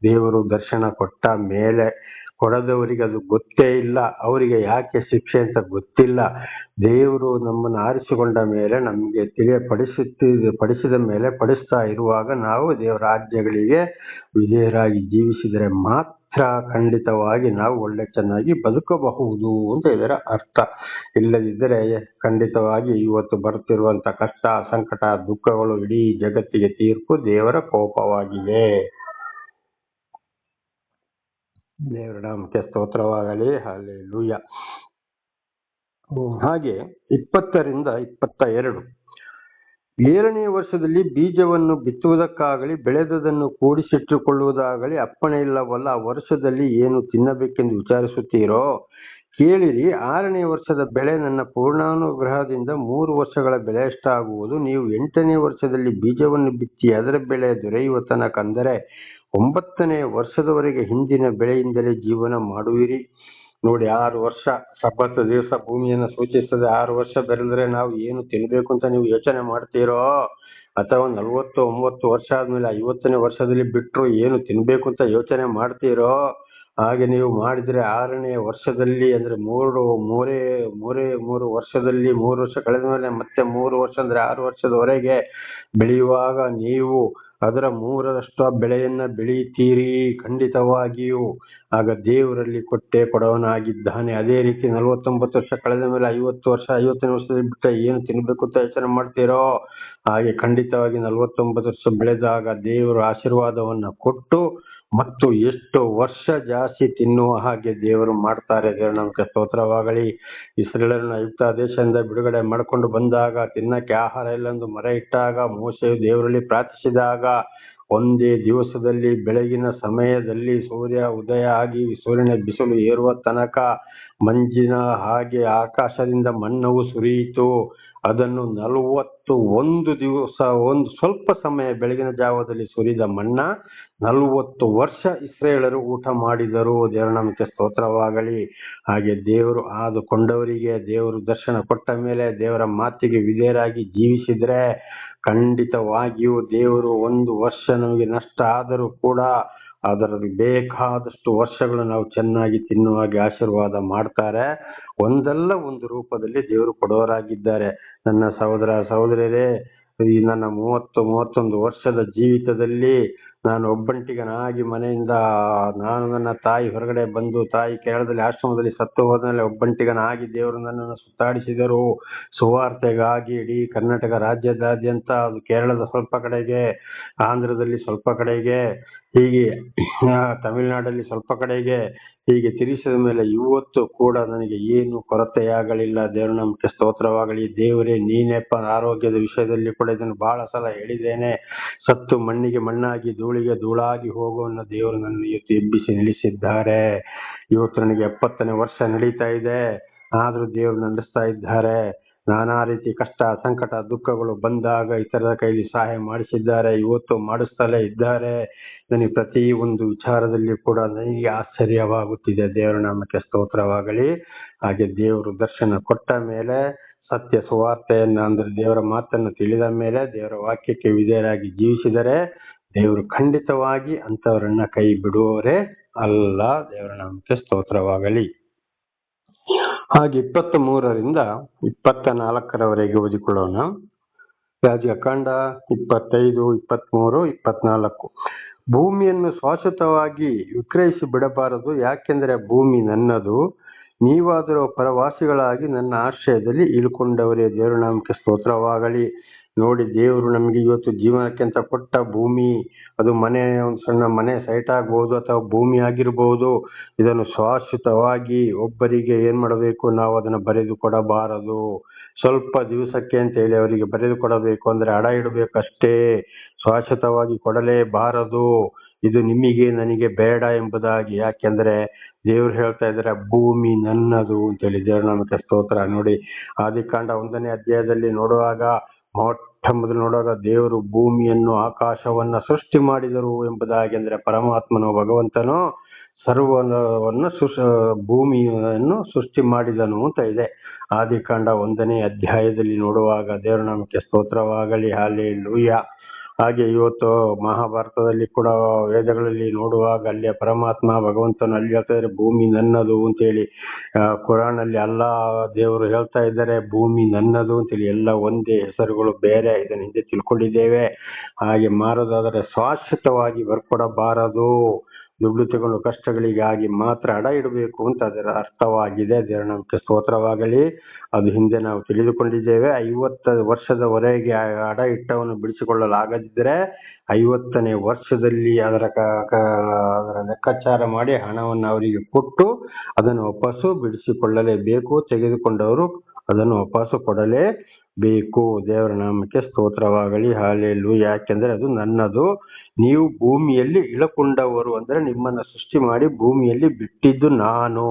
ದೇವರು ದರ್ಶನ ಕೊಟ್ಟ ಮೇಲೆ ಕೊಡದವರಿಗೆ ಅದು ಗೊತ್ತೇ ಇಲ್ಲ, ಅವರಿಗೆ ಯಾಕೆ ಶಿಕ್ಷೆ ಅಂತ ಗೊತ್ತಿಲ್ಲ. ದೇವರು ನಮ್ಮನ್ನು ಆರಿಸಿಕೊಂಡ ಮೇಲೆ ನಮಗೆ ಪಡಿಸಿದ ಮೇಲೆ ಪಡಿಸ್ತಾ ಇರುವಾಗ ನಾವು ದೇವರ ಆಜ್ಞೆಗಳಿಗೆ ವಿಧೇಯರಾಗಿ ಜೀವಿಸಿದರೆ ಮಾತ್ರ ಖಂಡಿತವಾಗಿ ನಾವು ಒಳ್ಳೆ ಚೆನ್ನಾಗಿ ಬದುಕಬಹುದು ಅಂತ ಇದರ ಅರ್ಥ. ಇಲ್ಲದಿದ್ದರೆ ಖಂಡಿತವಾಗಿ ಇವತ್ತು ಬರುತ್ತಿರುವಂತ ಕಷ್ಟ, ಸಂಕಟ, ದುಃಖಗಳು ಇಡೀ ಜಗತ್ತಿಗೆ ತೀರ್ಪು, ದೇವರ ಕೋಪವಾಗಿದೆ. ದೇವರ ನಾಮಕ್ಕೆ ಸ್ತೋತ್ರವಾಗಲಿ. ಹಲ್ಲೆಲೂಯಾ. ಹಾಗೆ 20ರಿಂದ 22, 7ನೇ ವರ್ಷದಲ್ಲಿ ಬೀಜವನ್ನು ಬಿತ್ತುವುದಕ್ಕಾಗಲಿ ಬೆಳೆದದನ್ನು ಕೂಡಿಸಿಟ್ಟುಕೊಳ್ಳುವುದಾಗಲಿ ಅಪ್ಪಣೆ ಇಲ್ಲವಲ್ಲ. ಆ ವರ್ಷದಲ್ಲಿ ಏನು ತಿನ್ನಬೇಕೆಂದು ವಿಚಾರಿಸುತ್ತೀರೋ ಕೇಳಿರಿ. 6ನೇ ವರ್ಷದ ಬೆಳೆ ನನ್ನ ಪೂರ್ಣಾನುಗ್ರಹದಿಂದ 3 ವರ್ಷಗಳ ಬೆಳೆಯಷ್ಟಾಗುವುದು. ನೀವು 8ನೇ ವರ್ಷದಲ್ಲಿ ಬೀಜವನ್ನು ಬಿತ್ತಿ ಅದರ ಬೆಳೆ ದೊರೆಯುವ ತನಕ, ಅಂದರೆ 9ನೇ ವರ್ಷದವರೆಗೆ ಹಿಂದಿನ ಬೆಳೆಯಿಂದಲೇ ಜೀವನ ಮಾಡುವಿರಿ. ನೋಡಿ, 6 ವರ್ಷ ಸಬ್ಬತ್ ದಿವಸ ಭೂಮಿಯನ್ನು ಸೂಚಿಸ್ತದೆ. 6 ವರ್ಷ ಬೆಳೆದ್ರೆ ನಾವು ಏನು ತಿನ್ಬೇಕು ಅಂತ ನೀವು ಯೋಚನೆ ಮಾಡ್ತೀರೋ, ಅಥವಾ 49 ವರ್ಷ ಆದ್ಮೇಲೆ 50ನೇ ವರ್ಷದಲ್ಲಿ ಬಿಟ್ಟರು ಏನು ತಿನ್ಬೇಕು ಅಂತ ಯೋಚನೆ ಮಾಡ್ತೀರೋ, ಹಾಗೆ ನೀವು ಮಾಡಿದ್ರೆ 6ನೇ ವರ್ಷದಲ್ಲಿ, ಅಂದ್ರೆ ಮೂರೇ ವರ್ಷದಲ್ಲಿ 3 ವರ್ಷ ಕಳೆದ ಮೇಲೆ ಮತ್ತೆ 3 ವರ್ಷ ಅಂದ್ರೆ 6 ವರ್ಷದವರೆಗೆ ಬೆಳೆಯುವಾಗ ನೀವು ಅದರ 3ರಷ್ಟು ಬೆಳೆಯನ್ನ ಬೆಳೆಯುತ್ತೀರಿ ಖಂಡಿತವಾಗಿಯೂ. ಆಗ ದೇವರಲ್ಲಿ ಕೊಡವನಾಗಿದ್ದಾನೆ. ಅದೇ ರೀತಿ 49 ವರ್ಷ ಕಳೆದ ಮೇಲೆ 50ನೇ ವರ್ಷದಲ್ಲಿ ಬಿಟ್ಟ ಏನು ತಿನ್ಬೇಕು ಅಂತ ಯೋಚನೆ ಮಾಡ್ತೀರೋ, ಹಾಗೆ ಖಂಡಿತವಾಗಿ 49 ವರ್ಷ ಬೆಳೆದಾಗ ದೇವರು ಆಶೀರ್ವಾದವನ್ನ ಕೊಟ್ಟು ಮತ್ತು ಎಷ್ಟು ವರ್ಷ ಜಾಸ್ತಿ ತಿನ್ನುವ ಹಾಗೆ ದೇವರು ಮಾಡ್ತಾರೆ. ದೇವರು ನಮಗೆ ಸ್ತೋತ್ರವಾಗಲಿ. ಇಸ್ರೇಲರನ್ನು ಐಗುಪ್ತ ದೇಶದಿಂದ ಬಿಡುಗಡೆ ಮಾಡಿಕೊಂಡು ಬಂದಾಗ ತಿನ್ನಕ್ಕೆ ಆಹಾರ ಇಲ್ಲೊಂದು ಮರ ಇಟ್ಟಾಗ ಮೋಶೆಯು ದೇವರಲ್ಲಿ ಪ್ರಾರ್ಥಿಸಿದಾಗ ಒಂದೇ ದಿವಸದಲ್ಲಿ ಬೆಳಗಿನ ಸಮಯದಲ್ಲಿ ಸೂರ್ಯ ಉದಯ ಆಗಿ ಸೂರ್ಯನ ಬಿಸಿಲು ಏರುವ ತನಕ ಮಂಜಿನ ಹಾಗೆ ಆಕಾಶದಿಂದ ಮನ್ನವು ಸುರಿಯಿತು. ಅದನ್ನು 41 ದಿವಸ ಒಂದು ಸ್ವಲ್ಪ ಸಮಯ ಬೆಳಗಿನ ಜಾವದಲ್ಲಿ ಸುರಿದ ಮನ್ನ 40 ವರ್ಷ ಇಸ್ರೇಲರು ಊಟ ಮಾಡಿದರು. ದೇವರ ನಾಮಕ್ಕೆ ಸ್ತೋತ್ರವಾಗಲಿ. ಹಾಗೆ ದೇವರು ಆದುಕೊಂಡವರಿಗೆ ದೇವರು ದರ್ಶನ ಕೊಟ್ಟ ಮೇಲೆ ದೇವರ ಮಾತಿಗೆ ವಿಧೇಯರಾಗಿ ಜೀವಿಸಿದ್ರೆ ಖಂಡಿತವಾಗಿಯೂ ದೇವರು 1 ವರ್ಷ ನಮಗೆ ನಷ್ಟ ಆದರೂ ಕೂಡ ಅದರಲ್ಲಿ ಬೇಕಾದಷ್ಟು ವರ್ಷಗಳು ನಾವು ಚೆನ್ನಾಗಿ ತಿನ್ನುವಾಗೆ ಆಶೀರ್ವಾದ ಮಾಡ್ತಾರೆ. ಒಂದಲ್ಲ ಒಂದು ರೂಪದಲ್ಲಿ ದೇವರು ಕೊಡೋರಾಗಿದ್ದಾರೆ. ನನ್ನ ಸಹೋದರ ಸಹೋದರಿಯರೇ, ಈ ನನ್ನ 31 ವರ್ಷದ ಜೀವಿತದಲ್ಲಿ ನಾನು ಒಬ್ಬಂಟಿಗನಾಗಿ ಮನೆಯಿಂದ ನಾನು ನನ್ನ ತಾಯಿ ಹೊರಗಡೆ ಬಂದು ತಾಯಿ ಕೇರಳದಲ್ಲಿ ಆಶ್ರಮದಲ್ಲಿ ಸತ್ತು ಹೋದ್ಮೇಲೆ ಒಬ್ಬಂಟಿಗನಾಗಿ ದೇವರು ನನ್ನನ್ನು ಸುತ್ತಾಡಿಸಿದರು. ಸುವಾರ್ತೆಗಾಗಿ ಇಡೀ ಕರ್ನಾಟಕ ರಾಜ್ಯದಾದ್ಯಂತ, ಅದು ಕೇರಳದ ಸ್ವಲ್ಪ ಕಡೆಗೆ, ಆಂಧ್ರದಲ್ಲಿ ಸ್ವಲ್ಪ ಕಡೆಗೆ, ಹೀಗೆ ತಮಿಳುನಾಡಲ್ಲಿ ಸ್ವಲ್ಪ ಕಡೆಗೆ, ಹೀಗೆ ತಿರುಗಿಸಿದ ಮೇಲೆ ಇವತ್ತು ಕೂಡ ನನಗೆ ಏನು ಕೊರತೆಯಾಗಲಿಲ್ಲ. ದೇವರು ನಮಗೆ ಸ್ತೋತ್ರವಾಗಲಿ. ದೇವರೇ ನೀನೆಪ್ಪ. ಆರೋಗ್ಯದ ವಿಷಯದಲ್ಲಿ ಕೂಡ ಇದನ್ನು ಬಹಳ ಸಲ ಹೇಳಿದ್ದೇನೆ. ಸತ್ತು ಮಣ್ಣಿಗೆ ಮಣ್ಣಾಗಿ ಧೂಳಿಗೆ ಧೂಳಾಗಿ ಹೋಗುವನ್ನ ದೇವರು ನನ್ನ ಇವತ್ತು ಎಬ್ಬಿಸಿ ನಿಲ್ಲಿಸಿದ್ದಾರೆ. ಇವತ್ತು ನನಗೆ 70ನೇ ವರ್ಷ ನಡೀತಾ ಇದೆ, ಆದ್ರೂ ದೇವರು ನಡೆಸ್ತಾ ಇದ್ದಾರೆ. ನಾನಾ ರೀತಿ ಕಷ್ಟ ಸಂಕಟ ದುಃಖಗಳು ಬಂದಾಗ ಇತರರ ಕೈಲಿ ಸಹಾಯ ಮಾಡಿಸಿದ್ದಾರೆ, ಇವತ್ತು ಮಾಡಿಸ್ತಲೇ ಇದ್ದಾರೆ. ನನಗೆ ಪ್ರತಿ ಒಂದು ವಿಚಾರದಲ್ಲಿ ಕೂಡ ನನಗೆ ಆಶ್ಚರ್ಯವಾಗುತ್ತಿದೆ. ದೇವರ ನಾಮಕ್ಕೆ ಸ್ತೋತ್ರವಾಗಲಿ. ಹಾಗೆ ದೇವರು ದರ್ಶನ ಕೊಟ್ಟ ಮೇಲೆ, ಸತ್ಯ ಸುವಾರ್ತೆಯನ್ನ ಅಂದ್ರೆ ದೇವರ ಮಾತನ್ನು ತಿಳಿದ ಮೇಲೆ, ದೇವರ ವಾಕ್ಯಕ್ಕೆ ವಿಧೇಯರಾಗಿ ಜೀವಿಸಿದರೆ ದೇವರು ಖಂಡಿತವಾಗಿ ಅಂತವರನ್ನ ಕೈ ಬಿಡುವವರೇ ಅಲ್ಲ. ದೇವರ ನಾಮಕ್ಕೆ ಸ್ತೋತ್ರವಾಗಲಿ. ಹಾಗೆ 23ರಿಂದ 24ರವರೆಗೆ ಓದಿಕೊಳ್ಳೋಣ. ಯಾಜಕಕಾಂಡ 25, 23, 24. ಭೂಮಿಯನ್ನು ಶಾಶ್ವತವಾಗಿ ವಿಕ್ರಯಿಸಿ ಬಿಡಬಾರದು, ಯಾಕೆಂದರೆ ಭೂಮಿ ನನ್ನದು, ನೀವಾದರೂ ಪರವಾಸಿಗಳಾಗಿ ನನ್ನ ಆಶ್ರಯದಲ್ಲಿ ಇಳ್ಕೊಂಡವರೇ. ದೇವರ ನಾಮಕ್ಕೆ ಸ್ತೋತ್ರವಾಗಲಿ. ನೋಡಿ, ದೇವರು ನಮಗೆ ಇವತ್ತು ಜೀವನಕ್ಕೆ ಅಂತ ಕೊಟ್ಟ ಭೂಮಿ, ಅದು ಮನೆ, ಒಂದು ಸಣ್ಣ ಮನೆ ಸೈಟ್ ಆಗ್ಬಹುದು ಅಥವಾ ಭೂಮಿ ಆಗಿರ್ಬಹುದು. ಇದನ್ನು ಶಾಶ್ವತವಾಗಿ ಒಬ್ಬರಿಗೆ ಏನ್ ಮಾಡಬೇಕು, ನಾವು ಅದನ್ನ ಬರೆದು ಕೊಡಬಾರದು. ಸ್ವಲ್ಪ ದಿವಸಕ್ಕೆ ಅಂತ ಹೇಳಿ ಅವರಿಗೆ ಬರೆದು ಕೊಡಬೇಕು ಅಂದ್ರೆ ಅಡ ಇಡಬೇಕಷ್ಟೇ. ಶಾಶ್ವತವಾಗಿ ಕೊಡಲೇಬಾರದು. ಇದು ನಿಮಗೆ ನನಗೆ ಬೇಡ ಎಂಬುದಾಗಿ. ಯಾಕೆಂದ್ರೆ ದೇವ್ರು ಹೇಳ್ತಾ ಇದ್ದಾರೆ ಭೂಮಿ ನನ್ನದು ಅಂತೇಳಿ. ದೇವ್ರ ನಮಗೆ ಸ್ತೋತ್ರ. ನೋಡಿ, ಆದಿಕಾಂಡ 1ನೇ ಅಧ್ಯಾಯದಲ್ಲಿ ನೋಡುವಾಗ, ಮೊಟ್ಟ ಮೊದಲು ನೋಡುವಾಗ ದೇವರು ಭೂಮಿಯನ್ನು ಆಕಾಶವನ್ನ ಸೃಷ್ಟಿ ಮಾಡಿದರು ಎಂಬುದಾಗಿ. ಅಂದ್ರೆ ಪರಮಾತ್ಮನು ಭಗವಂತನು ಸರ್ವವನ್ನು ಭೂಮಿಯನ್ನು ಸೃಷ್ಟಿ ಮಾಡಿದನು ಅಂತ ಇದೆ. ಆದಿಕಾಂಡ 1ನೇ ಅಧ್ಯಾಯದಲ್ಲಿ ನೋಡುವಾಗ ದೇವರ ನಾಮಕ್ಕೆ ಸ್ತೋತ್ರವಾಗಲಿ. ಹಲ್ಲೆಲೂಯಾ. ಹಾಗೆ ಇವತ್ತು ಮಹಾಭಾರತದಲ್ಲಿ ಕೂಡ ವೇದಗಳಲ್ಲಿ ನೋಡುವಾಗ ಅಲ್ಲಿ ಪರಮಾತ್ಮ ಭಗವಂತನು ಅಲ್ಲಿ ಹೇಳ್ತಾ ಇದ್ದಾರೆ ಭೂಮಿ ನನ್ನದು ಅಂತೇಳಿ. ಕುರಾನ್ ಅಲ್ಲಿ ಅಲ್ಲಾ ದೇವರು ಹೇಳ್ತಾ ಇದ್ದಾರೆ ಭೂಮಿ ನನ್ನದು ಅಂತೇಳಿ. ಎಲ್ಲ ಒಂದೇ, ಹೆಸರುಗಳು ಬೇರೆ, ಇದನ್ನ ಹಿಂದೆ ತಿಳ್ಕೊಂಡಿದ್ದೇವೆ. ಹಾಗೆ ಮಾರೋದಾದರೆ ಶಾಶ್ವತವಾಗಿ ಬರ್ಕೊಡಬಾರದು. ದುಡ್ಡು ತಗೊಂಡು ಕಷ್ಟಗಳಿಗಾಗಿ ಮಾತ್ರ ಅಡ ಇಡಬೇಕು ಅಂತ ಅದರ ಅರ್ಥವಾಗಿದೆ. ದೇವರ ನಾಮಕ್ಕೆ ಸ್ತೋತ್ರವಾಗಲಿ. ಅದು ಹಿಂದೆ ನಾವು ತಿಳಿದುಕೊಂಡಿದ್ದೇವೆ. 50 ವರ್ಷದವರೆಗೆ ಅಡ ಇಟ್ಟವನ್ನು ಬಿಡಿಸಿಕೊಳ್ಳಲಾಗದಿದ್ದರೆ 50ನೇ ವರ್ಷದಲ್ಲಿ ಅದರ ಲೆಕ್ಕಾಚಾರ ಮಾಡಿ ಹಣವನ್ನು ಅವರಿಗೆ ಕೊಟ್ಟು ಅದನ್ನು ವಾಪಸ್ಸು ಬಿಡಿಸಿಕೊಳ್ಳಲೇಬೇಕು. ತೆಗೆದುಕೊಂಡವರು ಅದನ್ನು ವಾಪಸ್ಸು ಕೊಡಲೇಬೇಕು. ದೇವರ ನಾಮಕ್ಕೆ ಸ್ತೋತ್ರವಾಗಲಿ. ಹಲ್ಲೆಲೂಯಾ. ಯಾಕೆಂದ್ರೆ ಅದು ನನ್ನದು, ನೀವು ಭೂಮಿಯಲ್ಲಿ ಇಳಕೊಂಡವರು, ಅಂದ್ರೆ ನಿಮ್ಮನ್ನ ಸೃಷ್ಟಿ ಮಾಡಿ ಭೂಮಿಯಲ್ಲಿ ಬಿಟ್ಟಿದ್ದು ನಾನು.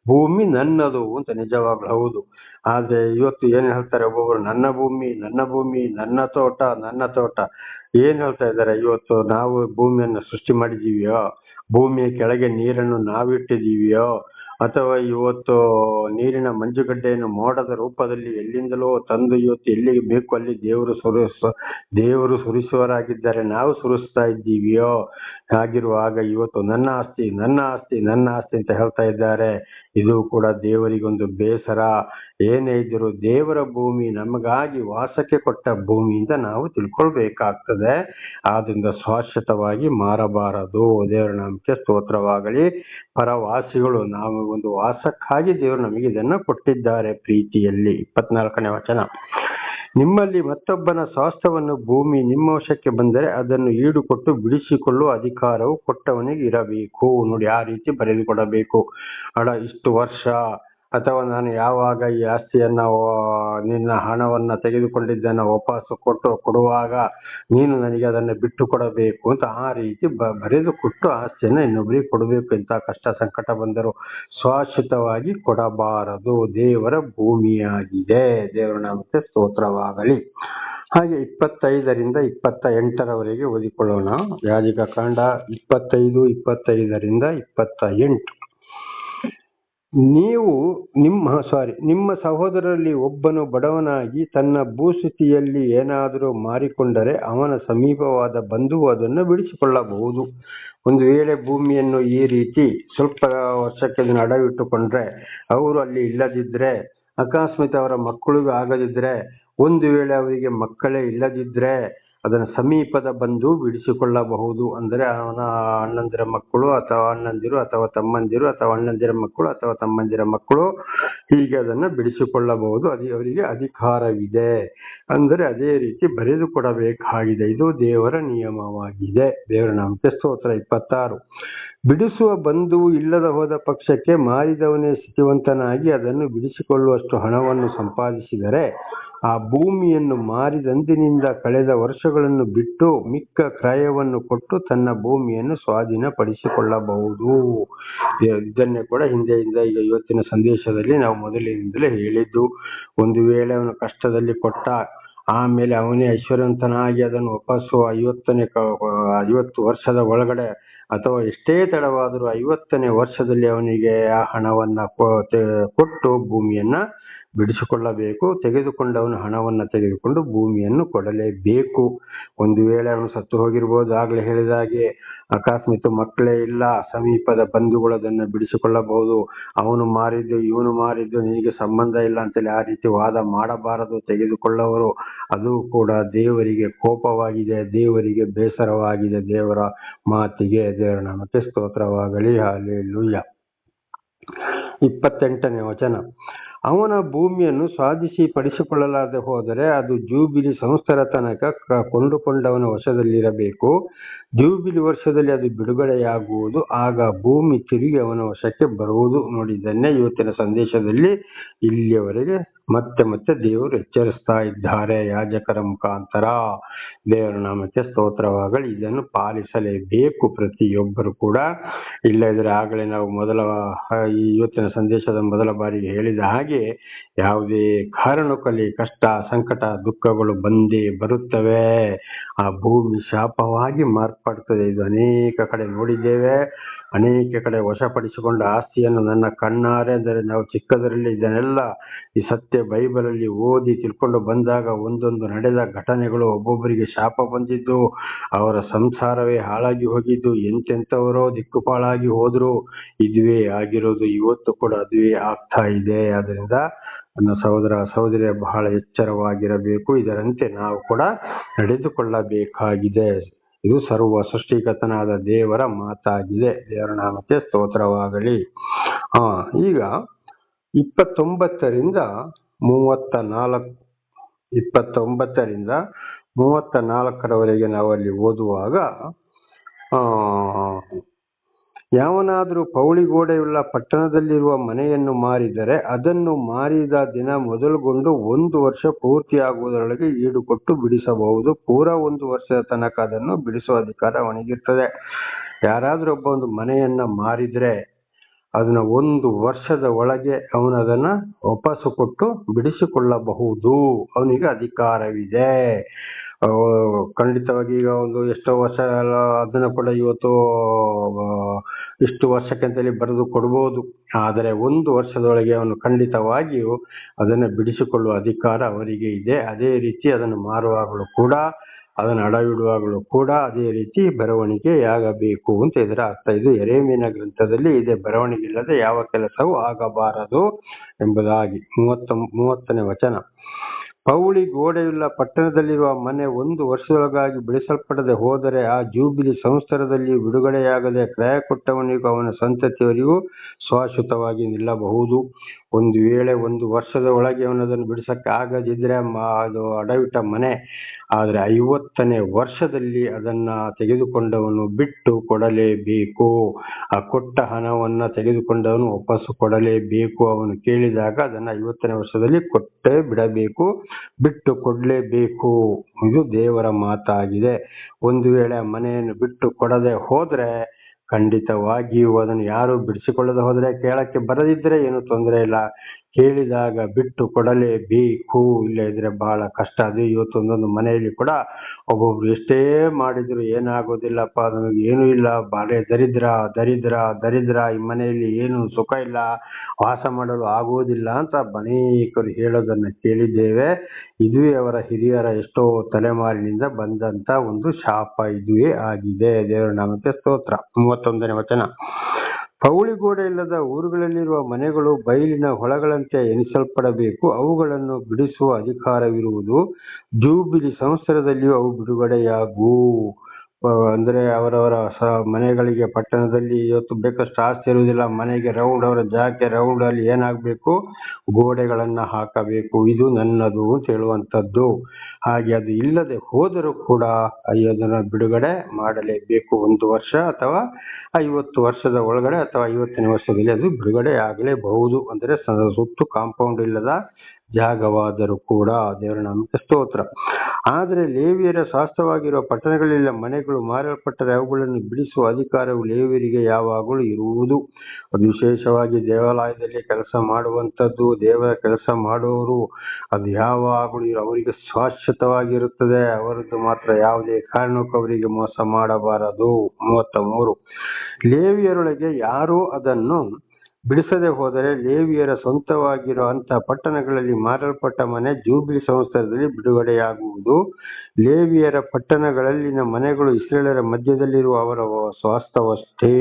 ಭೂಮಿ ನನ್ನದು ಅಂತ ನಿಜವಾಗ್ಲೂ ಹೌದು. ಆದ್ರೆ ಇವತ್ತು ಏನ್ ಹೇಳ್ತಾರೆ ಒಬ್ಬೊಬ್ರು, ನನ್ನ ಭೂಮಿ ನನ್ನ ಭೂಮಿ, ನನ್ನ ತೋಟ ನನ್ನ ತೋಟ. ಏನ್ ಹೇಳ್ತಾ ಇದ್ದಾರೆ? ಇವತ್ತು ನಾವು ಭೂಮಿಯನ್ನು ಸೃಷ್ಟಿ ಮಾಡಿದೀವಿಯೋ? ಭೂಮಿಯ ಕೆಳಗೆ ನೀರನ್ನು ನಾವಿಟ್ಟಿದೀವಿಯೋ? ಅಥವಾ ಇವತ್ತು ನೀರಿನ ಮಂಜುಗಡ್ಡೆಯನ್ನು ಮೋಡದ ರೂಪದಲ್ಲಿ ಎಲ್ಲಿಂದಲೋ ತಂದು ಇವತ್ತು ಎಲ್ಲಿಗೆ ಬೇಕು ಅಲ್ಲಿ ದೇವರು ಸುರಿಸುವರಾಗಿದ್ದಾರೆ, ನಾವು ಸುರಿಸ್ತಾ ಇದ್ದೀವಿಯೋ? ಹಾಗಿರುವಾಗ ಇವತ್ತು ನನ್ನ ಆಸ್ತಿ ನನ್ನ ಆಸ್ತಿ ನನ್ನ ಆಸ್ತಿ ಅಂತ ಹೇಳ್ತಾ ಇದ್ದಾರೆ. ಇದು ಕೂಡ ದೇವರಿಗೊಂದು ಬೇಸರ. ಏನೇ ಇದ್ದರೂ ದೇವರ ಭೂಮಿ ನಮಗಾಗಿ ವಾಸಕ್ಕೆ ಕೊಟ್ಟ ಭೂಮಿ ಅಂತ ನಾವು ತಿಳ್ಕೊಳ್ಬೇಕಾಗ್ತದೆ. ಆದ್ರಿಂದ ಶಾಶ್ವತವಾಗಿ ಮಾರಬಾರದು. ದೇವರ ನಾಮಕ್ಕೆ ಸ್ತೋತ್ರವಾಗಲಿ. ಪರವಾಸಿಗಳು, ನಾವು ಒಂದು ವಾಸಕ್ಕಾಗಿ ದೇವರು ನಮಗೆ ಇದನ್ನು ಕೊಟ್ಟಿದ್ದಾರೆ ಪ್ರೀತಿಯಲ್ಲಿ. 24ನೇ ವಚನ. ನಿಮ್ಮಲ್ಲಿ ಮತ್ತೊಬ್ಬನ ಸ್ವಾಸ್ಥ್ಯವನ್ನು ಭೂಮಿ ನಿಮ್ಮ ವಶಕ್ಕೆ ಬಂದರೆ ಅದನ್ನು ಈಡುಕೊಟ್ಟು ಬಿಡಿಸಿಕೊಳ್ಳುವ ಅಧಿಕಾರವು ಕೊಟ್ಟವನಿಗೆ ಇರಬೇಕು. ನೋಡಿ, ಆ ರೀತಿ ಬರೆದುಕೊಡಬೇಕು. ಇಷ್ಟು ವರ್ಷ ಅಥವಾ ನಾನು ಯಾವಾಗ ಈ ಆಸ್ತಿಯನ್ನ ನಿನ್ನ ಹಣವನ್ನ ತೆಗೆದುಕೊಂಡಿದ್ದನ್ನು ವಾಪಸ್ಸು ಕೊಡುವಾಗ ನೀನು ನನಗೆ ಅದನ್ನು ಬಿಟ್ಟು ಕೊಡಬೇಕು ಅಂತ ಆ ರೀತಿ ಬರೆದು ಕೊಟ್ಟು ಆಸ್ತಿಯನ್ನ ಇನ್ನೊಬ್ಬರಿಗೆ ಕೊಡಬೇಕು. ಇಂಥ ಕಷ್ಟ ಸಂಕಟ ಬಂದರೂ ಶಾಶ್ವತವಾಗಿ ಕೊಡಬಾರದು. ದೇವರ ಭೂಮಿಯಾಗಿದೆ. ದೇವರ ನಾಮಕ್ಕೆ ಸ್ತೋತ್ರವಾಗಲಿ. ಹಾಗೆ 25ರಿಂದ 28ರವರೆಗೆ ಓದಿಕೊಳ್ಳೋಣ. ಯಾಜಿಕ ಕಾಂಡ 25ರಿಂದ 28. ನೀವು ನಿಮ್ಮ ಸಹೋದರರಲ್ಲಿ ಒಬ್ಬನು ಬಡವನಾಗಿ ತನ್ನ ಭೂಸ್ಥಿತಿಯಲ್ಲಿ ಏನಾದರೂ ಮಾರಿಕೊಂಡರೆ ಅವನ ಸಮೀಪವಾದ ಬಂಧುವು ಅದನ್ನು ಬಿಡಿಸಿಕೊಳ್ಳಬಹುದು. ಒಂದು ವೇಳೆ ಭೂಮಿಯನ್ನು ಈ ರೀತಿ ಸ್ವಲ್ಪ ವರ್ಷಕ್ಕೆ ಅದನ್ನು ಅಡವಿಟ್ಟುಕೊಂಡ್ರೆ, ಅವರು ಅಲ್ಲಿ ಇಲ್ಲದಿದ್ರೆ, ಅಕಸ್ಮಾತ್ ಅವರ ಮಕ್ಕಳಿಗೂ ಆಗದಿದ್ರೆ, ಒಂದು ವೇಳೆ ಅವರಿಗೆ ಮಕ್ಕಳೇ ಇಲ್ಲದಿದ್ರೆ ಅದನ್ನು ಸಮೀಪದ ಬಂಧು ಬಿಡಿಸಿಕೊಳ್ಳಬಹುದು. ಅಂದರೆ ಅವನ ಅಣ್ಣಂದಿರ ಮಕ್ಕಳು ಅಥವಾ ಅಣ್ಣಂದಿರು ಅಥವಾ ತಮ್ಮಂದಿರು ಅಥವಾ ಅಣ್ಣಂದಿರ ಮಕ್ಕಳು ಅಥವಾ ತಮ್ಮಂದಿರ ಮಕ್ಕಳು, ಹೀಗೆ ಅದನ್ನು ಬಿಡಿಸಿಕೊಳ್ಳಬಹುದು. ಅವರಿಗೆ ಅಧಿಕಾರವಿದೆ. ಅಂದರೆ ಅದೇ ರೀತಿ ಬರೆದುಕೊಡಬೇಕಾಗಿದೆ. ಇದು ದೇವರ ನಿಯಮವಾಗಿದೆ. ದೇವರ ನಾಮಕ್ಕೆ ಸ್ತೋತ್ರ. 26. ಬಿಡಿಸುವ ಬಂಧುವು ಇಲ್ಲದ ಹೋದ ಪಕ್ಷಕ್ಕೆ ಮಾರಿದವನೇ ಸ್ಥಿತಿವಂತನಾಗಿ ಅದನ್ನು ಬಿಡಿಸಿಕೊಳ್ಳುವಷ್ಟು ಹಣವನ್ನು ಸಂಪಾದಿಸಿದರೆ ಆ ಭೂಮಿಯನ್ನು ಮಾರಿದಂದಿನಿಂದ ಕಳೆದ ವರ್ಷಗಳನ್ನು ಬಿಟ್ಟು ಮಿಕ್ಕ ಕ್ರಯವನ್ನು ಕೊಟ್ಟು ತನ್ನ ಭೂಮಿಯನ್ನು ಸ್ವಾಧೀನಪಡಿಸಿಕೊಳ್ಳಬಹುದು. ಇದನ್ನೇ ಕೂಡ ಹಿಂದೆಯಿಂದ ಈಗ ಇವತ್ತಿನ ಸಂದೇಶದಲ್ಲಿ ನಾವು ಮೊದಲಿನಿಂದಲೇ ಹೇಳಿದ್ದು. ಒಂದು ವೇಳೆ ಅವನು ಕಷ್ಟದಲ್ಲಿ ಕೊಟ್ಟ, ಆಮೇಲೆ ಅವನೇ ಐಶ್ವರ್ಯವಂತನಾಗಿ ಅದನ್ನು ವಾಪಸ್ಸು 50 ವರ್ಷದ ಒಳಗಡೆ ಅಥವಾ ಎಷ್ಟೇ ತಡವಾದರೂ 50ನೇ ವರ್ಷದಲ್ಲಿ ಅವನಿಗೆ ಆ ಹಣವನ್ನ ಕೊಟ್ಟು ಭೂಮಿಯನ್ನ ಬಿಡಿಸಿಕೊಳ್ಳಬೇಕು. ತೆಗೆದುಕೊಂಡವನು ಹಣವನ್ನು ತೆಗೆದುಕೊಂಡು ಭೂಮಿಯನ್ನು ಕೊಡಲೇಬೇಕು. ಒಂದು ವೇಳೆ ಅವನು ಸತ್ತು ಹೋಗಿರ್ಬೋದು, ಆಗ್ಲೇ ಹೇಳಿದ ಹಾಗೆ ಅಕಸ್ಮಾತ್ ಮಕ್ಕಳೇ ಇಲ್ಲ, ಸಮೀಪದ ಬಂಧುಗಳು ಅದನ್ನು ಬಿಡಿಸಿಕೊಳ್ಳಬಹುದು. ಅವನು ಮಾರಿದ್ದು ಇವನು ಮಾರಿದ್ದು ನಿನಗೆ ಸಂಬಂಧ ಇಲ್ಲ ಅಂತೇಳಿ ಆ ರೀತಿ ವಾದ ಮಾಡಬಾರದು ತೆಗೆದುಕೊಳ್ಳವರು. ಅದು ಕೂಡ ದೇವರಿಗೆ ಕೋಪವಾಗಿದೆ, ದೇವರಿಗೆ ಬೇಸರವಾಗಿದೆ. ದೇವರ ಮಾತಿಗೆ ದೇವರ ನಾಮಕ್ಕೆ ಸ್ತೋತ್ರವಾಗಲಿ. ಹಲ್ಲೆಲೂಯಾ. 28ನೇ ವಚನ. ಅವನ ಭೂಮಿಯನ್ನು ಸ್ವಾಧೀನಪಡಿಸಿಕೊಳ್ಳಲಾರದೆ ಹೋದರೆ ಅದು ಜೂಬಿಲಿ ಸಂವತ್ಸರ ತನಕ ಕೊಂಡುಕೊಂಡವನ ವಶದಲ್ಲಿರಬೇಕು. ಜೂಬಿಲಿ ವರ್ಷದಲ್ಲಿ ಅದು ಬಿಡುಗಡೆಯಾಗುವುದು. ಆಗ ಭೂಮಿ ತಿರುಗಿ ಅವನ ವಶಕ್ಕೆ ಬರುವುದು. ನೋಡಿ, ಇದನ್ನೇ ಇವತ್ತಿನ ಸಂದೇಶದಲ್ಲಿ ಇಲ್ಲಿಯವರೆಗೆ ಮತ್ತೆ ದೇವರು ಎಚ್ಚರಿಸ್ತಾ ಇದ್ದಾರೆ ಯಾಜಕರ ಮುಖಾಂತರ. ದೇವರ ನಾಮಕ್ಕೆ ಸ್ತೋತ್ರವಾಗಲಿ. ಇದನ್ನು ಪಾಲಿಸಲೇಬೇಕು ಪ್ರತಿಯೊಬ್ಬರು ಕೂಡ. ಇಲ್ಲದಿದ್ರೆ ಆಗಲೇ ನಾವು ಇವತ್ತಿನ ಸಂದೇಶದ ಮೊದಲ ಬಾರಿಗೆ ಹೇಳಿದ ಹಾಗೆ ಯಾವುದೇ ಕಾರಣಕ್ಕಲ್ಲಿ ಕಷ್ಟ ಸಂಕಟ ದುಃಖಗಳು ಬಂದೇ ಬರುತ್ತವೆ. ಆ ಭೂಮಿ ಶಾಪವಾಗಿ ಮಾರ್ಪಡ್ತದೆ. ಇದು ಅನೇಕ ಕಡೆ ನೋಡಿದ್ದೇವೆ. ಅನೇಕ ಕಡೆ ವಶಪಡಿಸಿಕೊಂಡ ಆಸ್ತಿಯನ್ನು ನನ್ನ ಕಣ್ಣಾರೆ, ಅಂದರೆ ನಾವು ಚಿಕ್ಕದರಲ್ಲಿ ಇದನ್ನೆಲ್ಲ ಈ ಸತ್ಯ ಬೈಬಲಲ್ಲಿ ಓದಿ ತಿಳ್ಕೊಂಡು ಬಂದಾಗ ಒಂದೊಂದು ನಡೆದ ಘಟನೆಗಳು, ಒಬ್ಬೊಬ್ಬರಿಗೆ ಶಾಪ ಬಂದಿದ್ದು, ಅವರ ಸಂಸಾರವೇ ಹಾಳಾಗಿ ಹೋಗಿದ್ದು, ಎಂತೆಂಥವರೋ ದಿಕ್ಕುಪಾಳಾಗಿ ಹೋದ್ರು. ಇದುವೇ ಆಗಿರೋದು. ಇವತ್ತು ಕೂಡ ಅದುವೇ ಆಗ್ತಾ ಇದೆ. ಆದ್ದರಿಂದ ನನ್ನ ಸಹೋದರ ಸಹೋದರಿಯ ಬಹಳ ಎಚ್ಚರವಾಗಿರಬೇಕು. ಇದರಂತೆ ನಾವು ಕೂಡ ನಡೆದುಕೊಳ್ಳಬೇಕಾಗಿದೆ. ಇದು ಸರ್ವ ಸೃಷ್ಟಿಕರ್ತನಾದ ದೇವರ ಮಾತಾಗಿದೆ. ದೇವರ ನಾಮಕ್ಕೆ ಸ್ತೋತ್ರವಾಗಲಿ. ಈಗ 29ರಿಂದ 34ರವರೆಗೆ ನಾವಲ್ಲಿ ಓದುವಾಗ, ಯಾವನಾದರೂ ಪೌಳಿಗೋಡೆಯುಳ್ಳ ಪಟ್ಟಣದಲ್ಲಿರುವ ಮನೆಯನ್ನು ಮಾರಿದರೆ ಅದನ್ನು ಮಾರಿದ ದಿನ ಮೊದಲುಗೊಂಡು 1 ವರ್ಷ ಪೂರ್ತಿಯಾಗುವುದರೊಳಗೆ ಈಡುಕೊಟ್ಟು ಬಿಡಿಸಬಹುದು. ಪೂರಾ 1 ವರ್ಷದ ತನಕ ಅದನ್ನು ಬಿಡಿಸುವ ಅಧಿಕಾರ ಅವನಿಗಿರ್ತದೆ. ಯಾರಾದ್ರೂ ಒಬ್ಬ ಒಂದು ಮನೆಯನ್ನ ಮಾರಿದ್ರೆ ಅದನ್ನ 1 ವರ್ಷದ ಒಳಗೆ ಅವನು ಅದನ್ನ ವಾಪಸ್ಸು ಕೊಟ್ಟು ಬಿಡಿಸಿಕೊಳ್ಳಬಹುದು. ಅವನಿಗೆ ಅಧಿಕಾರವಿದೆ. ಖಂಡಿತವಾಗಿ ಈಗ ಒಂದು ಎಷ್ಟೋ ವರ್ಷ ಅದನ್ನು ಕೂಡ ಇವತ್ತು ಇಷ್ಟು ವರ್ಷಕ್ಕೆ ಅಂತೇಳಿ ಬರೆದು ಕೊಡ್ಬೋದು. ಆದರೆ 1 ವರ್ಷದೊಳಗೆ ಅವನು ಖಂಡಿತವಾಗಿಯೂ ಅದನ್ನು ಬಿಡಿಸಿಕೊಳ್ಳುವ ಅಧಿಕಾರ ಅವರಿಗೆ ಇದೆ. ಅದೇ ರೀತಿ ಅದನ್ನು ಮಾರುವಾಗಲೂ ಕೂಡ, ಅದನ್ನು ಅಡವಿಡುವಾಗಲೂ ಕೂಡ ಅದೇ ರೀತಿ ಬರವಣಿಗೆಯಾಗಬೇಕು ಅಂತ ಇದರ ಅರ್ಥ. ಇದು ಯೆರೆಮೀಯನ ಗ್ರಂಥದಲ್ಲಿ ಇದೆ. ಬರವಣಿಗೆ ಇಲ್ಲದೆ ಯಾವ ಕೆಲಸವೂ ಆಗಬಾರದು ಎಂಬುದಾಗಿ. 30ನೇ ವಚನ. ಪೌಳಿ ಗೋಡೆಯುಳ್ಳ ಪಟ್ಟಣದಲ್ಲಿರುವ ಮನೆ 1 ವರ್ಷದೊಳಗಾಗಿ ಬಿಡಿಸಲ್ಪಡದೆ ಹೋದರೆ ಆ ಜೂಬಿಲಿ ಸಂವತ್ಸರದಲ್ಲಿ ಬಿಡುಗಡೆಯಾಗದೆ ಕ್ರಯ ಕೊಟ್ಟವನಿಗೂ ಅವನ ಸಂತತಿಯವರಿಗೂ ಶಾಶ್ವತವಾಗಿ ನಿಲ್ಲಬಹುದು. ಒಂದು ವೇಳೆ 1 ವರ್ಷದ ಒಳಗೆ ಅವನದನ್ನು ಬಿಡಿಸಕ್ಕೆ ಆಗದಿದ್ರೆ ಅದು ಅಡವಿಟ್ಟ ಮನೆ. ಆದರೆ 50ನೇ ವರ್ಷದಲ್ಲಿ ಅದನ್ನ ತೆಗೆದುಕೊಂಡವನು ಬಿಟ್ಟು ಕೊಡಲೇಬೇಕು. ಆ ಕೊಟ್ಟ ಹಣವನ್ನ ತೆಗೆದುಕೊಂಡವನು ವಾಪಸ್ಸು ಕೊಡಲೇಬೇಕು. ಅವನು ಕೇಳಿದಾಗ ಅದನ್ನ 50ನೇ ವರ್ಷದಲ್ಲಿ ಕೊಟ್ಟೇ ಬಿಡಬೇಕು, ಬಿಟ್ಟು ಕೊಡಲೇಬೇಕು. ಇದು ದೇವರ ಮಾತಾಗಿದೆ. ಒಂದು ವೇಳೆ ಮನೆಯನ್ನು ಬಿಟ್ಟು ಕೊಡದೆ ಹೋದ್ರೆ ಖಂಡಿತವಾಗಿಯೂ ಅದನ್ನು ಯಾರು ಬಿಡಿಸಿಕೊಳ್ಳದೆ ಹೋದ್ರೆ, ಕೇಳಕ್ಕೆ ಬರದಿದ್ರೆ ಏನು ತೊಂದರೆ ಇಲ್ಲ, ಕೇಳಿದಾಗ ಬಿಟ್ಟು ಕೊಡಲೇಬೇಕು. ಇಲ್ಲ ಇದ್ರೆ ಬಹಳ ಕಷ್ಟ. ಅದು ಇವತ್ತು ಒಂದೊಂದು ಮನೆಯಲ್ಲಿ ಕೂಡ ಒಬ್ಬೊಬ್ರು ಎಷ್ಟೇ ಮಾಡಿದ್ರು ಏನಾಗೋದಿಲ್ಲಪ್ಪ, ನನಗೆ ಏನೂ ಇಲ್ಲ, ಬಾಳೆ ದರಿದ್ರ ದರಿದ್ರ ದರಿದ್ರ, ಈ ಮನೆಯಲ್ಲಿ ಏನು ಸುಖ ಇಲ್ಲ, ವಾಸ ಮಾಡಲು ಆಗುವುದಿಲ್ಲ ಅಂತ ಅನೇಕರು ಹೇಳೋದನ್ನ ಕೇಳಿದ್ದೇವೆ. ಇದುವೇ ಅವರ ಹಿರಿಯರ ಎಷ್ಟೋ ತಲೆಮಾರಿನಿಂದ ಬಂದಂತ ಒಂದು ಶಾಪ ಇದುವೇ ಆಗಿದೆ. ದೇವರ ನಾಮಕ್ಕೆ ಸ್ತೋತ್ರ. 31ನೇ ವಚನ. ಪೌಳಿ ಗೋಡೆ ಇಲ್ಲದ ಊರುಗಳಲ್ಲಿರುವ ಮನೆಗಳು ಬಯಲಿನ ಹೊಲಗಳಂತೆ ಎಣಿಸಲ್ಪಡಬೇಕು. ಅವುಗಳನ್ನು ಬಿಡಿಸುವ ಅಧಿಕಾರವಿರುವುದು ಜೂಬಿಲಿ ಸಂವತ್ಸರದಲ್ಲಿಯೂ ಅವು ಬಿಡುಗಡೆಯಾಗುವು. ಅಂದ್ರೆ ಅವರವರ ಮನೆಗಳಿಗೆ ಪಟ್ಟಣದಲ್ಲಿ ಇವತ್ತು ಬೇಕಷ್ಟು ಆಸ್ತಿ ಇರುವುದಿಲ್ಲ. ಮನೆಗೆ ರೌಂಡ್, ಅವರ ಜಾಗಕ್ಕೆ ರೌಂಡ್ ಅಲ್ಲಿ ಏನಾಗಬೇಕು, ಗೋಡೆಗಳನ್ನ ಹಾಕಬೇಕು. ಇದು ನನ್ನದು ಅಂತ ಹೇಳುವಂಥದ್ದು. ಹಾಗೆ ಅದು ಇಲ್ಲದೆ ಹೋದರೂ ಕೂಡ ಅದನ್ನ ಬಿಡುಗಡೆ ಮಾಡಲೇಬೇಕು. 1 ವರ್ಷ ಅಥವಾ 50 ವರ್ಷದ ಒಳಗಡೆ ಅಥವಾ 50ನೇ ವರ್ಷದಲ್ಲಿ ಅದು ಬಿಡುಗಡೆ ಆಗಲೇಬಹುದು. ಅಂದ್ರೆ ಸುತ್ತು ಕಾಂಪೌಂಡ್ ಇಲ್ಲದ ಜಾಗವಾದರೂ ಕೂಡ. ದೇವರ ನಾಮಕ್ಕೆ ಸ್ತೋತ್ರ. ಆದರೆ ಲೇವಿಯರ ಶಾಸ್ತ್ರವಾಗಿರುವ ಪಟ್ಟಣಗಳಲ್ಲಿನ ಮನೆಗಳು ಮಾರಲ್ಪಟ್ಟರೆ ಅವುಗಳನ್ನು ಬಿಡಿಸುವ ಅಧಿಕಾರವು ಲೇವಿಯರಿಗೆ ಯಾವಾಗಲೂ ಇರುವುದು. ಅದು ವಿಶೇಷವಾಗಿ ದೇವಾಲಯದಲ್ಲಿ ಕೆಲಸ ಮಾಡುವಂಥದ್ದು, ದೇವರ ಕೆಲಸ ಮಾಡುವವರು, ಅದು ಯಾವಾಗಲೂ ಅವರಿಗೆ ಶಾಶ್ವತವಾಗಿರುತ್ತದೆ. ಅವರದ್ದು ಮಾತ್ರ ಯಾವುದೇ ಕಾರಣಕ್ಕೂ ಅವರಿಗೆ ಮೋಸ ಮಾಡಬಾರದು. 33. ಲೇವಿಯರೊಳಗೆ ಯಾರೂ ಅದನ್ನು ಬಿಡಿಸದೆ ಹೋದರೆ ಲೇವಿಯರ ಸ್ವಂತವಾಗಿರೋ ಅಂತಹ ಪಟ್ಟಣಗಳಲ್ಲಿ ಮಾರಲ್ಪಟ್ಟ ಮನೆ ಜೂಬಿಲಿ ಸಂವತ್ಸರದಲ್ಲಿ ಬಿಡುಗಡೆಯಾಗುವುದು. ಲೇವಿಯರ ಪಟ್ಟಣಗಳಲ್ಲಿನ ಮನೆಗಳು ಇಸ್ರೇಲರ ಮಧ್ಯದಲ್ಲಿರುವ ಅವರ ಸ್ವಾಸ್ಥ್ಯವಷ್ಟೇ.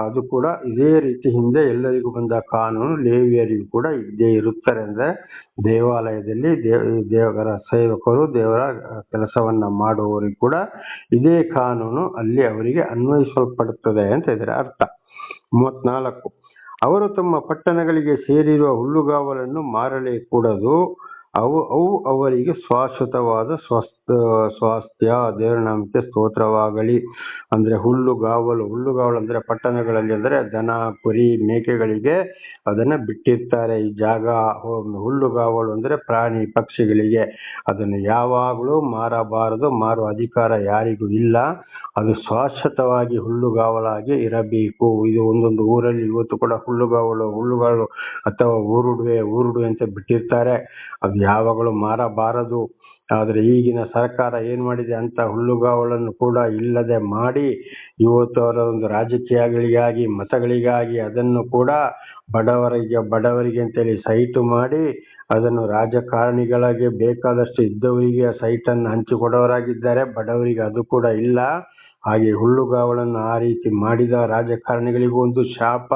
ಅದು ಕೂಡ ಇದೇ ರೀತಿ ಹಿಂದೆ ಎಲ್ಲರಿಗೂ ಬಂದ ಕಾನೂನು ಲೇವಿಯರಿಗೂ ಕೂಡ ಇದ್ದೇ ಇರುತ್ತಾರೆ. ಅಂದ್ರೆ ದೇವಾಲಯದಲ್ಲಿ ದೇವರ ಸೇವಕರು, ದೇವರ ಕೆಲಸವನ್ನ ಮಾಡುವವರಿಗೂ ಕೂಡ ಇದೇ ಕಾನೂನು ಅಲ್ಲಿ ಅವರಿಗೆ ಅನ್ವಯಿಸಲ್ಪಡುತ್ತದೆ ಅಂತ ಇದರ ಅರ್ಥ. 34. ಅವರು ತಮ್ಮ ಪಟ್ಟಣಗಳಿಗೆ ಸೇರಿರುವ ಹುಲ್ಲುಗಾವಲನ್ನು ಮಾರಲೇ ಕೂಡದು. ಅವು ಅವರಿಗೆ ಶಾಶ್ವತವಾದ ಸ್ವಾಸ್ಥ್ಯ. ದೇವರ ನಾಮಕ್ಕೆ ಸ್ತೋತ್ರವಾಗಲಿ. ಅಂದ್ರೆ ಹುಲ್ಲುಗಾವಲು ಅಂದ್ರೆ ಪಟ್ಟಣಗಳಲ್ಲಿ ಅಂದ್ರೆ ದನ, ಕುರಿ, ಮೇಕೆಗಳಿಗೆ ಅದನ್ನ ಬಿಟ್ಟಿರ್ತಾರೆ. ಈ ಜಾಗ ಹುಲ್ಲುಗಾವಲು ಅಂದ್ರೆ ಪ್ರಾಣಿ ಪಕ್ಷಿಗಳಿಗೆ. ಅದನ್ನು ಯಾವಾಗಲೂ ಮಾರಬಾರದು, ಮಾರುವ ಅಧಿಕಾರ ಯಾರಿಗೂ ಇಲ್ಲ. ಅದು ಶಾಶ್ವತವಾಗಿ ಹುಲ್ಲುಗಾವಲಾಗಿ ಇರಬೇಕು. ಇದು ಒಂದೊಂದು ಊರಲ್ಲಿ ಇವತ್ತು ಕೂಡ ಹುಲ್ಲುಗಾವಲು ಅಥವಾ ಊರುಡುವೆ ಅಂತ ಬಿಟ್ಟಿರ್ತಾರೆ. ಅದು ಯಾವಾಗಲೂ ಮಾರಬಾರದು. ಆದರೆ ಈಗಿನ ಸರ್ಕಾರ ಏನ್ ಮಾಡಿದೆ ಅಂತ ಹುಲ್ಲುಗಾವಲನ್ನು ಕೂಡ ಇಲ್ಲದೆ ಮಾಡಿ ಇವತ್ತು ಅವರ ಒಂದು ರಾಜಕೀಯಗಳಿಗಾಗಿ, ಮತಗಳಿಗಾಗಿ ಅದನ್ನು ಕೂಡ ಬಡವರಿಗೆ ಅಂತೇಳಿ ಸೈಟು ಮಾಡಿ ಅದನ್ನು ರಾಜಕಾರಣಿಗಳಿಗೆ ಬೇಕಾದಷ್ಟು ಇದ್ದವರಿಗೆ ಸೈಟನ್ನು ಹಂಚಿಕೊಡೋರಾಗಿದ್ದಾರೆ. ಬಡವರಿಗೆ ಅದು ಕೂಡ ಇಲ್ಲ. ಹಾಗೆ ಹುಲ್ಲುಗಾವಲನ್ನು ಆ ರೀತಿ ಮಾಡಿದ ರಾಜಕಾರಣಿಗಳಿಗೂ ಒಂದು ಶಾಪ.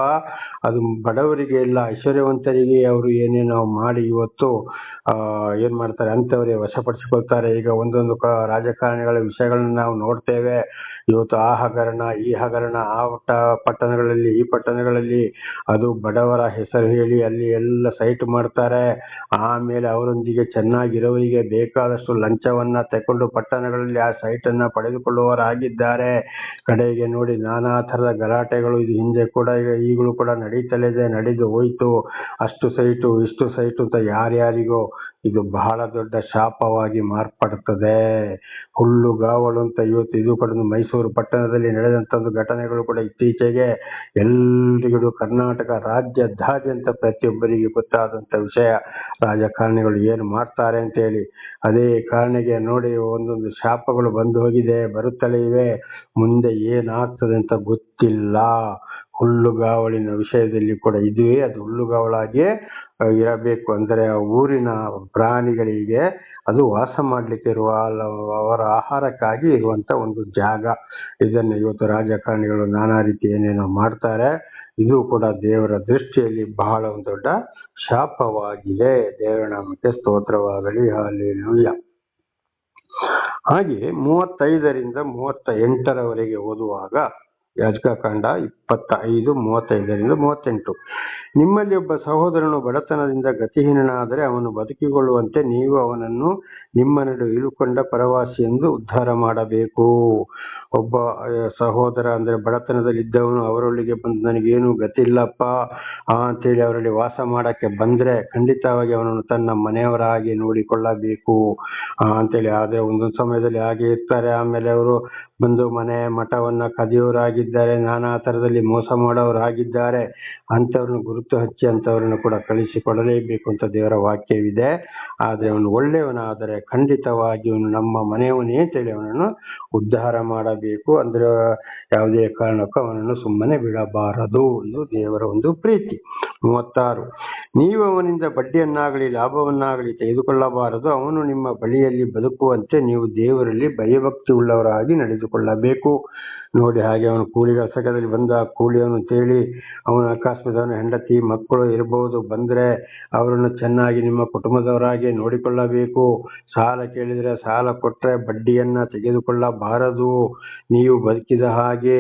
ಅದು ಬಡವರಿಗೆ ಇಲ್ಲ, ಐಶ್ವರ್ಯವಂತರಿಗೆ ಅವರು ಏನೇನೋ ಮಾಡಿ ಇವತ್ತು ಏನ್ ಮಾಡ್ತಾರೆ ಅಂತವರೇ ವಶಪಡಿಸಿಕೊಳ್ತಾರೆ. ಈಗ ಒಂದೊಂದು ರಾಜಕಾರಣಿಗಳ ವಿಷಯಗಳನ್ನ ನಾವು ನೋಡ್ತೇವೆ. ಇವತ್ತು ಆ ಹಗರಣ, ಈ ಹಗರಣ, ಆ ಪಟ್ಟಣಗಳಲ್ಲಿ, ಈ ಪಟ್ಟಣಗಳಲ್ಲಿ ಅದು ಬಡವರ ಹೆಸರು ಹೇಳಿ ಅಲ್ಲಿ ಎಲ್ಲ ಸೈಟ್ ಮಾಡ್ತಾರೆ. ಆಮೇಲೆ ಅವರೊಂದಿಗೆ ಚೆನ್ನಾಗಿರೋರಿಗೆ ಬೇಕಾದಷ್ಟು ಲಂಚವನ್ನ ತಕೊಂಡು ಪಟ್ಟಣಗಳಲ್ಲಿ ಆ ಸೈಟ್ ಅನ್ನ ಪಡೆದುಕೊಳ್ಳುವವರಾಗಿದ್ದಾರೆ. ಕಡೆಗೆ ನೋಡಿ ನಾನಾ ತರದ ಗಲಾಟೆಗಳು ಇದು ಹಿಂದೆ ಕೂಡ ಈಗಲೂ ಕೂಡ ನಡೀತಲೇ ಇದೆ, ನಡೆದು ಹೋಯ್ತು. ಅಷ್ಟು ಸೈಟು, ಇಷ್ಟು ಸೈಟು ಅಂತ ಯಾರ್ಯಾರಿಗೋ ಇದು ಬಹಳ ದೊಡ್ಡ ಶಾಪವಾಗಿ ಮಾರ್ಪಡುತ್ತದೆ. ಹುಲ್ಲುಗಾವಲು ಅಂತ ಇವತ್ತು ಇದು ಕೂಡ ಮೈಸೂರು ಪಟ್ಟಣದಲ್ಲಿ ನಡೆದಂತ ಒಂದು ಘಟನೆಗಳು ಕೂಡ ಇತ್ತೀಚೆಗೆ ಎಲ್ರಿಗೂ ಕರ್ನಾಟಕ ರಾಜ್ಯದಾದ್ಯಂತ ಪ್ರತಿಯೊಬ್ಬರಿಗೆ ಗೊತ್ತಾದಂತ ವಿಷಯ. ರಾಜಕಾರಣಿಗಳು ಏನು ಮಾಡ್ತಾರೆ ಅಂತ ಹೇಳಿ. ಅದೇ ಕಾರಣಕ್ಕೆ ನೋಡಿ ಒಂದೊಂದು ಶಾಪಗಳು ಬಂದು ಹೋಗಿದೆ, ಬರುತ್ತಲೇ ಇವೆ. ಮುಂದೆ ಏನಾಗ್ತದೆ ಅಂತ ಗೊತ್ತಿಲ್ಲ. ಹುಲ್ಲುಗಾವಲಿನ ವಿಷಯದಲ್ಲಿ ಕೂಡ ಇದುವೇ, ಅದು ಹುಲ್ಲುಗಾವಲಾಗಿಯೇ ಇರಬೇಕು. ಅಂದರೆ ಊರಿನ ಪ್ರಾಣಿಗಳಿಗೆ ಅದು ವಾಸ ಮಾಡ್ಲಿಕ್ಕೆ ಇರುವ, ಅವರ ಆಹಾರಕ್ಕಾಗಿ ಇರುವಂತ ಒಂದು ಜಾಗ. ಇದನ್ನು ಇವತ್ತು ರಾಜಕಾರಣಿಗಳು ನಾನಾ ರೀತಿ ಏನೇನೋ ಮಾಡ್ತಾರೆ. ಇದು ಕೂಡ ದೇವರ ದೃಷ್ಟಿಯಲ್ಲಿ ಬಹಳ ಒಂದು ದೊಡ್ಡ ಶಾಪವಾಗಿದೆ. ದೇವರ ನಾಮಕ್ಕೆ ಸ್ತೋತ್ರವಾಗಲಿ. ಹಲ್ಲೆಲೂಯಾ. ಹಾಗೆ 35ರಿಂದ 38ರವರೆಗೆ ಓದುವಾಗ ಯಾಜಕಕಾಂಡ 25, 35ರಿಂದ 38. ನಿಮ್ಮಲ್ಲಿ ಒಬ್ಬ ಸಹೋದರನು ಬಡತನದಿಂದ ಗತಿಹೀನನಾದರೆ ಅವನು ಬದುಕಿಕೊಳ್ಳುವಂತೆ ನೀವು ಅವನನ್ನು ನಿಮ್ಮ ನಡುವೆ ಇಳುಕೊಂಡ ಪರವಾಸಿ ಎಂದು ಉದ್ಧಾರ ಮಾಡಬೇಕು. ಒಬ್ಬ ಸಹೋದರ ಅಂದರೆ ಬಡತನದಲ್ಲಿದ್ದವನು ಅವರೊಳಗೆ ಬಂದು ನನಗೇನು ಗತಿ ಇಲ್ಲಪ್ಪ ಅಂತೇಳಿ ಅವರಲ್ಲಿ ವಾಸ ಮಾಡಕ್ಕೆ ಬಂದರೆ ಖಂಡಿತವಾಗಿ ಅವನನ್ನು ತನ್ನ ಮನೆಯವರಾಗಿ ನೋಡಿಕೊಳ್ಳಬೇಕು ಅಂತೇಳಿ. ಆದರೆ ಒಂದೊಂದು ಸಮಯದಲ್ಲಿ ಹಾಗೆ ಇರ್ತಾರೆ. ಆಮೇಲೆ ಅವರು ಬಂದು ಮನೆ ಮಠವನ್ನ ಕದಿಯೋರಾಗಿದ್ದಾರೆ, ನಾನಾ ಥರದಲ್ಲಿ ಮೋಸ ಮಾಡೋರಾಗಿದ್ದಾರೆ. ಅಂಥವ್ರನ್ನ ಗುರುತು ಹಚ್ಚಿ ಅಂಥವ್ರನ್ನ ಕೂಡ ಕಳಿಸಿಕೊಡಲೇಬೇಕು ಅಂತ ದೇವರ ವಾಕ್ಯವಿದೆ. ಆದರೆ ಅವನು ಒಳ್ಳೆಯವನಾದರೆ ಖಂಡಿತವಾಗಿ ಅವನು ನಮ್ಮ ಮನೆಯವನೇ ಅಂತೇಳಿ ಅವನನ್ನು ಉದ್ಧಾರ ಮಾಡಬೇಕು. ಅಂದರೆ ಯಾವುದೇ ಕಾರಣಕ್ಕೂ ಅವನನ್ನು ಸುಮ್ಮನೆ ಬಿಡಬಾರದು. ಇದು ದೇವರ ಒಂದು ಪ್ರೀತಿ. 36. ನೀವು ಅವನಿಂದ ಬಡ್ಡಿಯನ್ನಾಗಲಿ ಲಾಭವನ್ನಾಗಲಿ ತೆಗೆದುಕೊಳ್ಳಬಾರದು. ಅವನು ನಿಮ್ಮ ಬಳಿಯಲ್ಲಿ ಬದುಕುವಂತೆ ನೀವು ದೇವರಲ್ಲಿ ಭಯಭಕ್ತಿ ಉಳ್ಳವರಾಗಿ ನಡೆದುಕೊಳ್ಳಬೇಕು. ನೋಡಿ, ಹಾಗೆ ಅವನು ಕೂಲಿಗಳ ಸಂಘದಲ್ಲಿ ಬಂದ ಕೂಲಿಯವನು ಅಂತೇಳಿ ಅವನ ಅಕಸ್ಮಾತ್ ಹೆಂಡತಿ ಮಕ್ಕಳು ಇರಬಹುದು, ಬಂದರೆ ಅವರನ್ನು ಚೆನ್ನಾಗಿ ನಿಮ್ಮ ಕುಟುಂಬದವರಾಗಿ ನೋಡಿಕೊಳ್ಳಬೇಕು. ಸಾಲ ಕೇಳಿದರೆ ಸಾಲ ಕೊಟ್ಟರೆ ಬಡ್ಡಿಯನ್ನು ತೆಗೆದುಕೊಳ್ಳಬಾರದು. ನೀವು ಬದುಕಿದ ಹಾಗೆ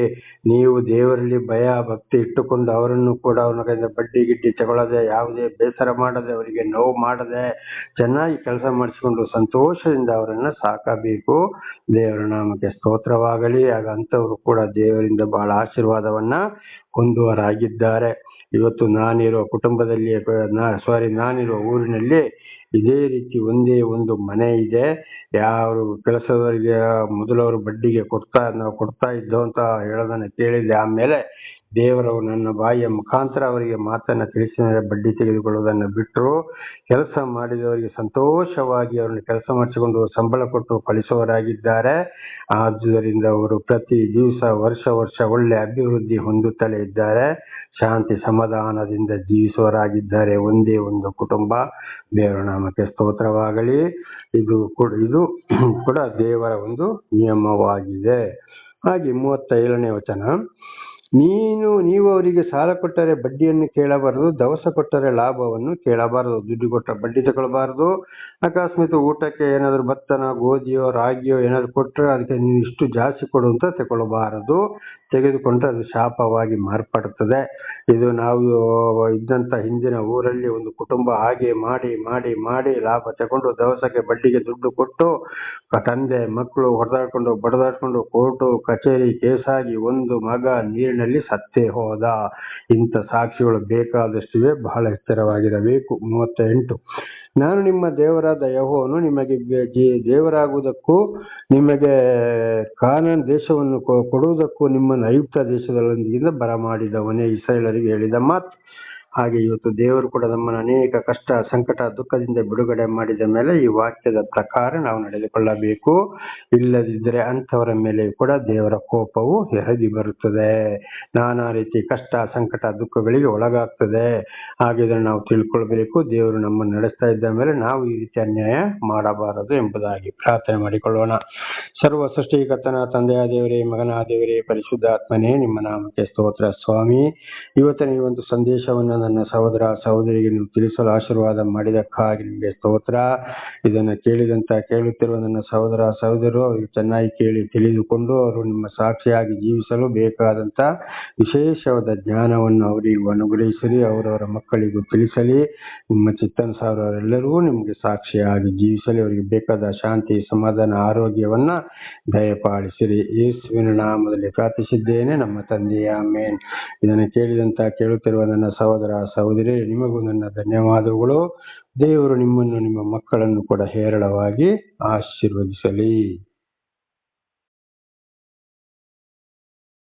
ನೀವು ದೇವರಲ್ಲಿ ಭಯ ಭಕ್ತಿ ಇಟ್ಟುಕೊಂಡು ಅವರನ್ನು ಕೂಡ ಅವನ ಕೈಯಿಂದ ಬಡ್ಡಿ ಗಿಡ್ಡಿ ತಗೊಳ್ಳದೆ, ಯಾವುದೇ ಬೇಸರ ಮಾಡದೆ, ಅವರಿಗೆ ನೋವು ಮಾಡದೆ ಚೆನ್ನಾಗಿ ಕೆಲಸ ಮಾಡಿಸಿಕೊಂಡು ಸಂತೋಷದಿಂದ ಅವರನ್ನು ಸಾಕಬೇಕು. ದೇವರ ನಾಮಕ್ಕೆ ಸ್ತೋತ್ರವಾಗಲಿ. ಆಗ ಅಂಥವರು ಕೂಡ ದೇವರಿಂದ ಬಹಳ ಆಶೀರ್ವಾದವನ್ನ ಹೊಂದುವರಾಗಿದ್ದಾರೆ. ಇವತ್ತು ನಾನಿರುವ ಕುಟುಂಬದಲ್ಲಿ ನಾನಿರುವ ಊರಿನಲ್ಲಿ ಇದೇ ರೀತಿ ಒಂದೇ ಒಂದು ಮನೆ ಇದೆ. ಯಾರು ಕೆಲಸದವರಿಗೆ ಮೊದಲವರು ಬಡ್ಡಿಗೆ ನಾವು ಕೊಡ್ತಾ ಇದ್ದೋ ಅಂತ ಹೇಳೋದನ್ನ ಕೇಳಿದೆ. ಆಮೇಲೆ ದೇವರು ನನ್ನ ಬಾಯಿಯ ಮುಖಾಂತರ ಅವರಿಗೆ ಮಾತನ್ನ ತಿಳಿಸಿ ಬಡ್ಡಿ ತೆಗೆದುಕೊಳ್ಳುವುದನ್ನು ಬಿಟ್ಟರು. ಕೆಲಸ ಮಾಡಿದವರಿಗೆ ಸಂತೋಷವಾಗಿ ಅವರನ್ನು ಕೆಲಸ ಮಾಡಿಸಿಕೊಂಡು ಸಂಬಳ ಕೊಟ್ಟು ಕಳಿಸುವವರಾಗಿದ್ದಾರೆ. ಆದುದರಿಂದ ಅವರು ಪ್ರತಿ ದಿವಸ ವರ್ಷ ಒಳ್ಳೆ ಅಭಿವೃದ್ಧಿ ಹೊಂದುತ್ತಲೇ ಇದ್ದಾರೆ. ಶಾಂತಿ ಸಮಾಧಾನದಿಂದ ಜೀವಿಸುವವರಾಗಿದ್ದಾರೆ. ಒಂದೇ ಒಂದು ಕುಟುಂಬ. ದೇವರ ನಾಮಕ್ಕೆ ಸ್ತೋತ್ರವಾಗಲಿ. ಇದು ಕೂಡ ದೇವರ ಒಂದು ನಿಯಮವಾಗಿದೆ. ಹಾಗೆ 37ನೇ ವಚನ. ನೀವು ಅವರಿಗೆ ಸಾಲ ಕೊಟ್ಟರೆ ಬಡ್ಡಿಯನ್ನು ಕೇಳಬಾರದು, ದವಸ ಕೊಟ್ಟರೆ ಲಾಭವನ್ನು ಕೇಳಬಾರದು. ದುಡ್ಡು ಕೊಟ್ಟರೆ ಬಡ್ಡಿ ತಗೊಳ್ಬಾರ್ದು. ಅಕಸ್ಮಾತ್ ಊಟಕ್ಕೆ ಏನಾದ್ರು ಭತ್ತನ ಗೋಧಿಯೋ ರಾಗಿಯೋ ಏನಾದ್ರು ಕೊಟ್ಟರೆ ಅದಕ್ಕೆ ನೀವು ಇಷ್ಟು ಜಾಸ್ತಿ ಕೊಡು ಅಂತ ತಗೊಳ್ಬಾರದು. ತೆಗೆದುಕೊಂಡ್ರೆ ಅದು ಶಾಪವಾಗಿ ಮಾರ್ಪಡುತ್ತದೆ. ಇದು ನಾವು ಇದ್ದಂಥ ಹಿಂದಿನ ಊರಲ್ಲಿ ಒಂದು ಕುಟುಂಬ ಹಾಗೆ ಮಾಡಿ ಮಾಡಿ ಮಾಡಿ ಲಾಭ ತಗೊಂಡು ದವಸಕ್ಕೆ ಬಡ್ಡಿಗೆ ದುಡ್ಡು ಕೊಟ್ಟು ತಂದೆ ಮಕ್ಕಳು ಹೊಡೆದಾಡ್ಕೊಂಡು ಬಡದಾಡ್ಕೊಂಡು ಕೋರ್ಟು ಕಚೇರಿ ಕೇಸಾಗಿ ಒಂದು ಮಗ ನೀರಿನಲ್ಲಿ ಸತ್ತೇ ಹೋದ. ಇಂಥ ಸಾಕ್ಷಿಗಳು ಬೇಕಾದಷ್ಟಿವೆ, ಬಹಳ ಎಚ್ಚರವಾಗಿರಬೇಕು. 38. ನಾನು ನಿಮ್ಮ ದೇವರಾದ ಯೆಹೋವನು ನಿಮಗೆ ದೇವರಾಗುವುದಕ್ಕೂ ನಿಮಗೆ ಕಾನಾನ್ ದೇಶವನ್ನು ಕೊಡುವುದಕ್ಕೂ ನಿಮ್ಮನ್ನು ಐಗುಪ್ತ ದೇಶದೊಂದಿಗಿಂದ ಬರಮಾಡಿದವನೇ. ಇಸ್ರಾಯೇಲರಿಗೆ ಹೇಳಿದ ಮಾತು. ಹಾಗೆ ಇವತ್ತು ದೇವರು ಕೂಡ ನಮ್ಮನ್ನು ಅನೇಕ ಕಷ್ಟ ಸಂಕಟ ದುಃಖದಿಂದ ಬಿಡುಗಡೆ ಮಾಡಿದ ಮೇಲೆ ಈ ವಾಕ್ಯದ ಪ್ರಕಾರ ನಾವು ನಡೆದುಕೊಳ್ಳಬೇಕು. ಇಲ್ಲದಿದ್ದರೆ ಅಂಥವರ ಮೇಲೆ ಕೂಡ ದೇವರ ಕೋಪವು ಎರಗಿ ಬರುತ್ತದೆ. ನಾನಾ ರೀತಿ ಕಷ್ಟ ಸಂಕಟ ದುಃಖಗಳಿಗೆ ಒಳಗಾಗ್ತದೆ. ಹಾಗೆ ಇದನ್ನು ನಾವು ತಿಳ್ಕೊಳ್ಬೇಕು. ದೇವರು ನಮ್ಮನ್ನು ನಡೆಸ್ತಾ ಇದ್ದ ಮೇಲೆ ನಾವು ಈ ರೀತಿ ಅನ್ಯಾಯ ಮಾಡಬಾರದು ಎಂಬುದಾಗಿ ಪ್ರಾರ್ಥನೆ ಮಾಡಿಕೊಳ್ಳೋಣ. ಸರ್ವ ಸೃಷ್ಟಿಕರ್ತನ ತಂದೆಯ ದೇವರೇ, ಮಗನ ದೇವರೇ, ಪರಿಶುದ್ಧಾತ್ಮನೇ, ನಿಮ್ಮ ನಾಮಕ್ಕೆ ಸ್ತೋತ್ರ ಸ್ವಾಮಿ. ಇವತ್ತಿನ ಈ ಒಂದು ಸಂದೇಶವನ್ನು ನನ್ನ ಸಹೋದರ ಸಹೋದರಿಗೆ ನೀವು ತಿಳಿಸಲು ಆಶೀರ್ವಾದ ಮಾಡಿದಕ್ಕಾಗಿ ನಿಮಗೆ ಸ್ತೋತ್ರ. ಇದನ್ನು ಕೇಳುತ್ತಿರುವ ನನ್ನ ಸಹೋದರ ಸಹೋದರರು ಅವರು ಚೆನ್ನಾಗಿ ಕೇಳಿ ತಿಳಿದುಕೊಂಡು ಅವರು ನಿಮ್ಮ ಸಾಕ್ಷಿಯಾಗಿ ಜೀವಿಸಲು ಬೇಕಾದಂತ ವಿಶೇಷವಾದ ಜ್ಞಾನವನ್ನು ಅವರಿಗೂ ಅನುಗ್ರಹಿಸಲಿ. ಅವರವರ ಮಕ್ಕಳಿಗೂ ತಿಳಿಸಲಿ. ನಿಮ್ಮ ಚಿತ್ತಾನುಸಾರ ಅವರೆಲ್ಲರಿಗೂ ನಿಮಗೆ ಸಾಕ್ಷಿಯಾಗಿ ಜೀವಿಸಲಿ. ಅವರಿಗೆ ಬೇಕಾದ ಶಾಂತಿ ಸಮಾಧಾನ ಆರೋಗ್ಯವನ್ನ ದಯಪಾಲಿಸಿರಿ. ಯೇಸುವಿನ ನಾಮದಲ್ಲಿ ಪ್ರಾರ್ಥಿಸಿದ್ದೇನೆ ನಮ್ಮ ತಂದೆಯ ಆಮೆನ್. ಇದನ್ನು ಕೇಳುತ್ತಿರುವ ನನ್ನ ಸಹೋದರ ಸಹೋದರಿ, ನಿಮಗೂ ನನ್ನ ಧನ್ಯವಾದಗಳು. ದೇವರು ನಿಮ್ಮನ್ನು ನಿಮ್ಮ ಮಕ್ಕಳನ್ನು ಕೂಡ ಹೇರಳವಾಗಿ ಆಶೀರ್ವದಿಸಲಿ.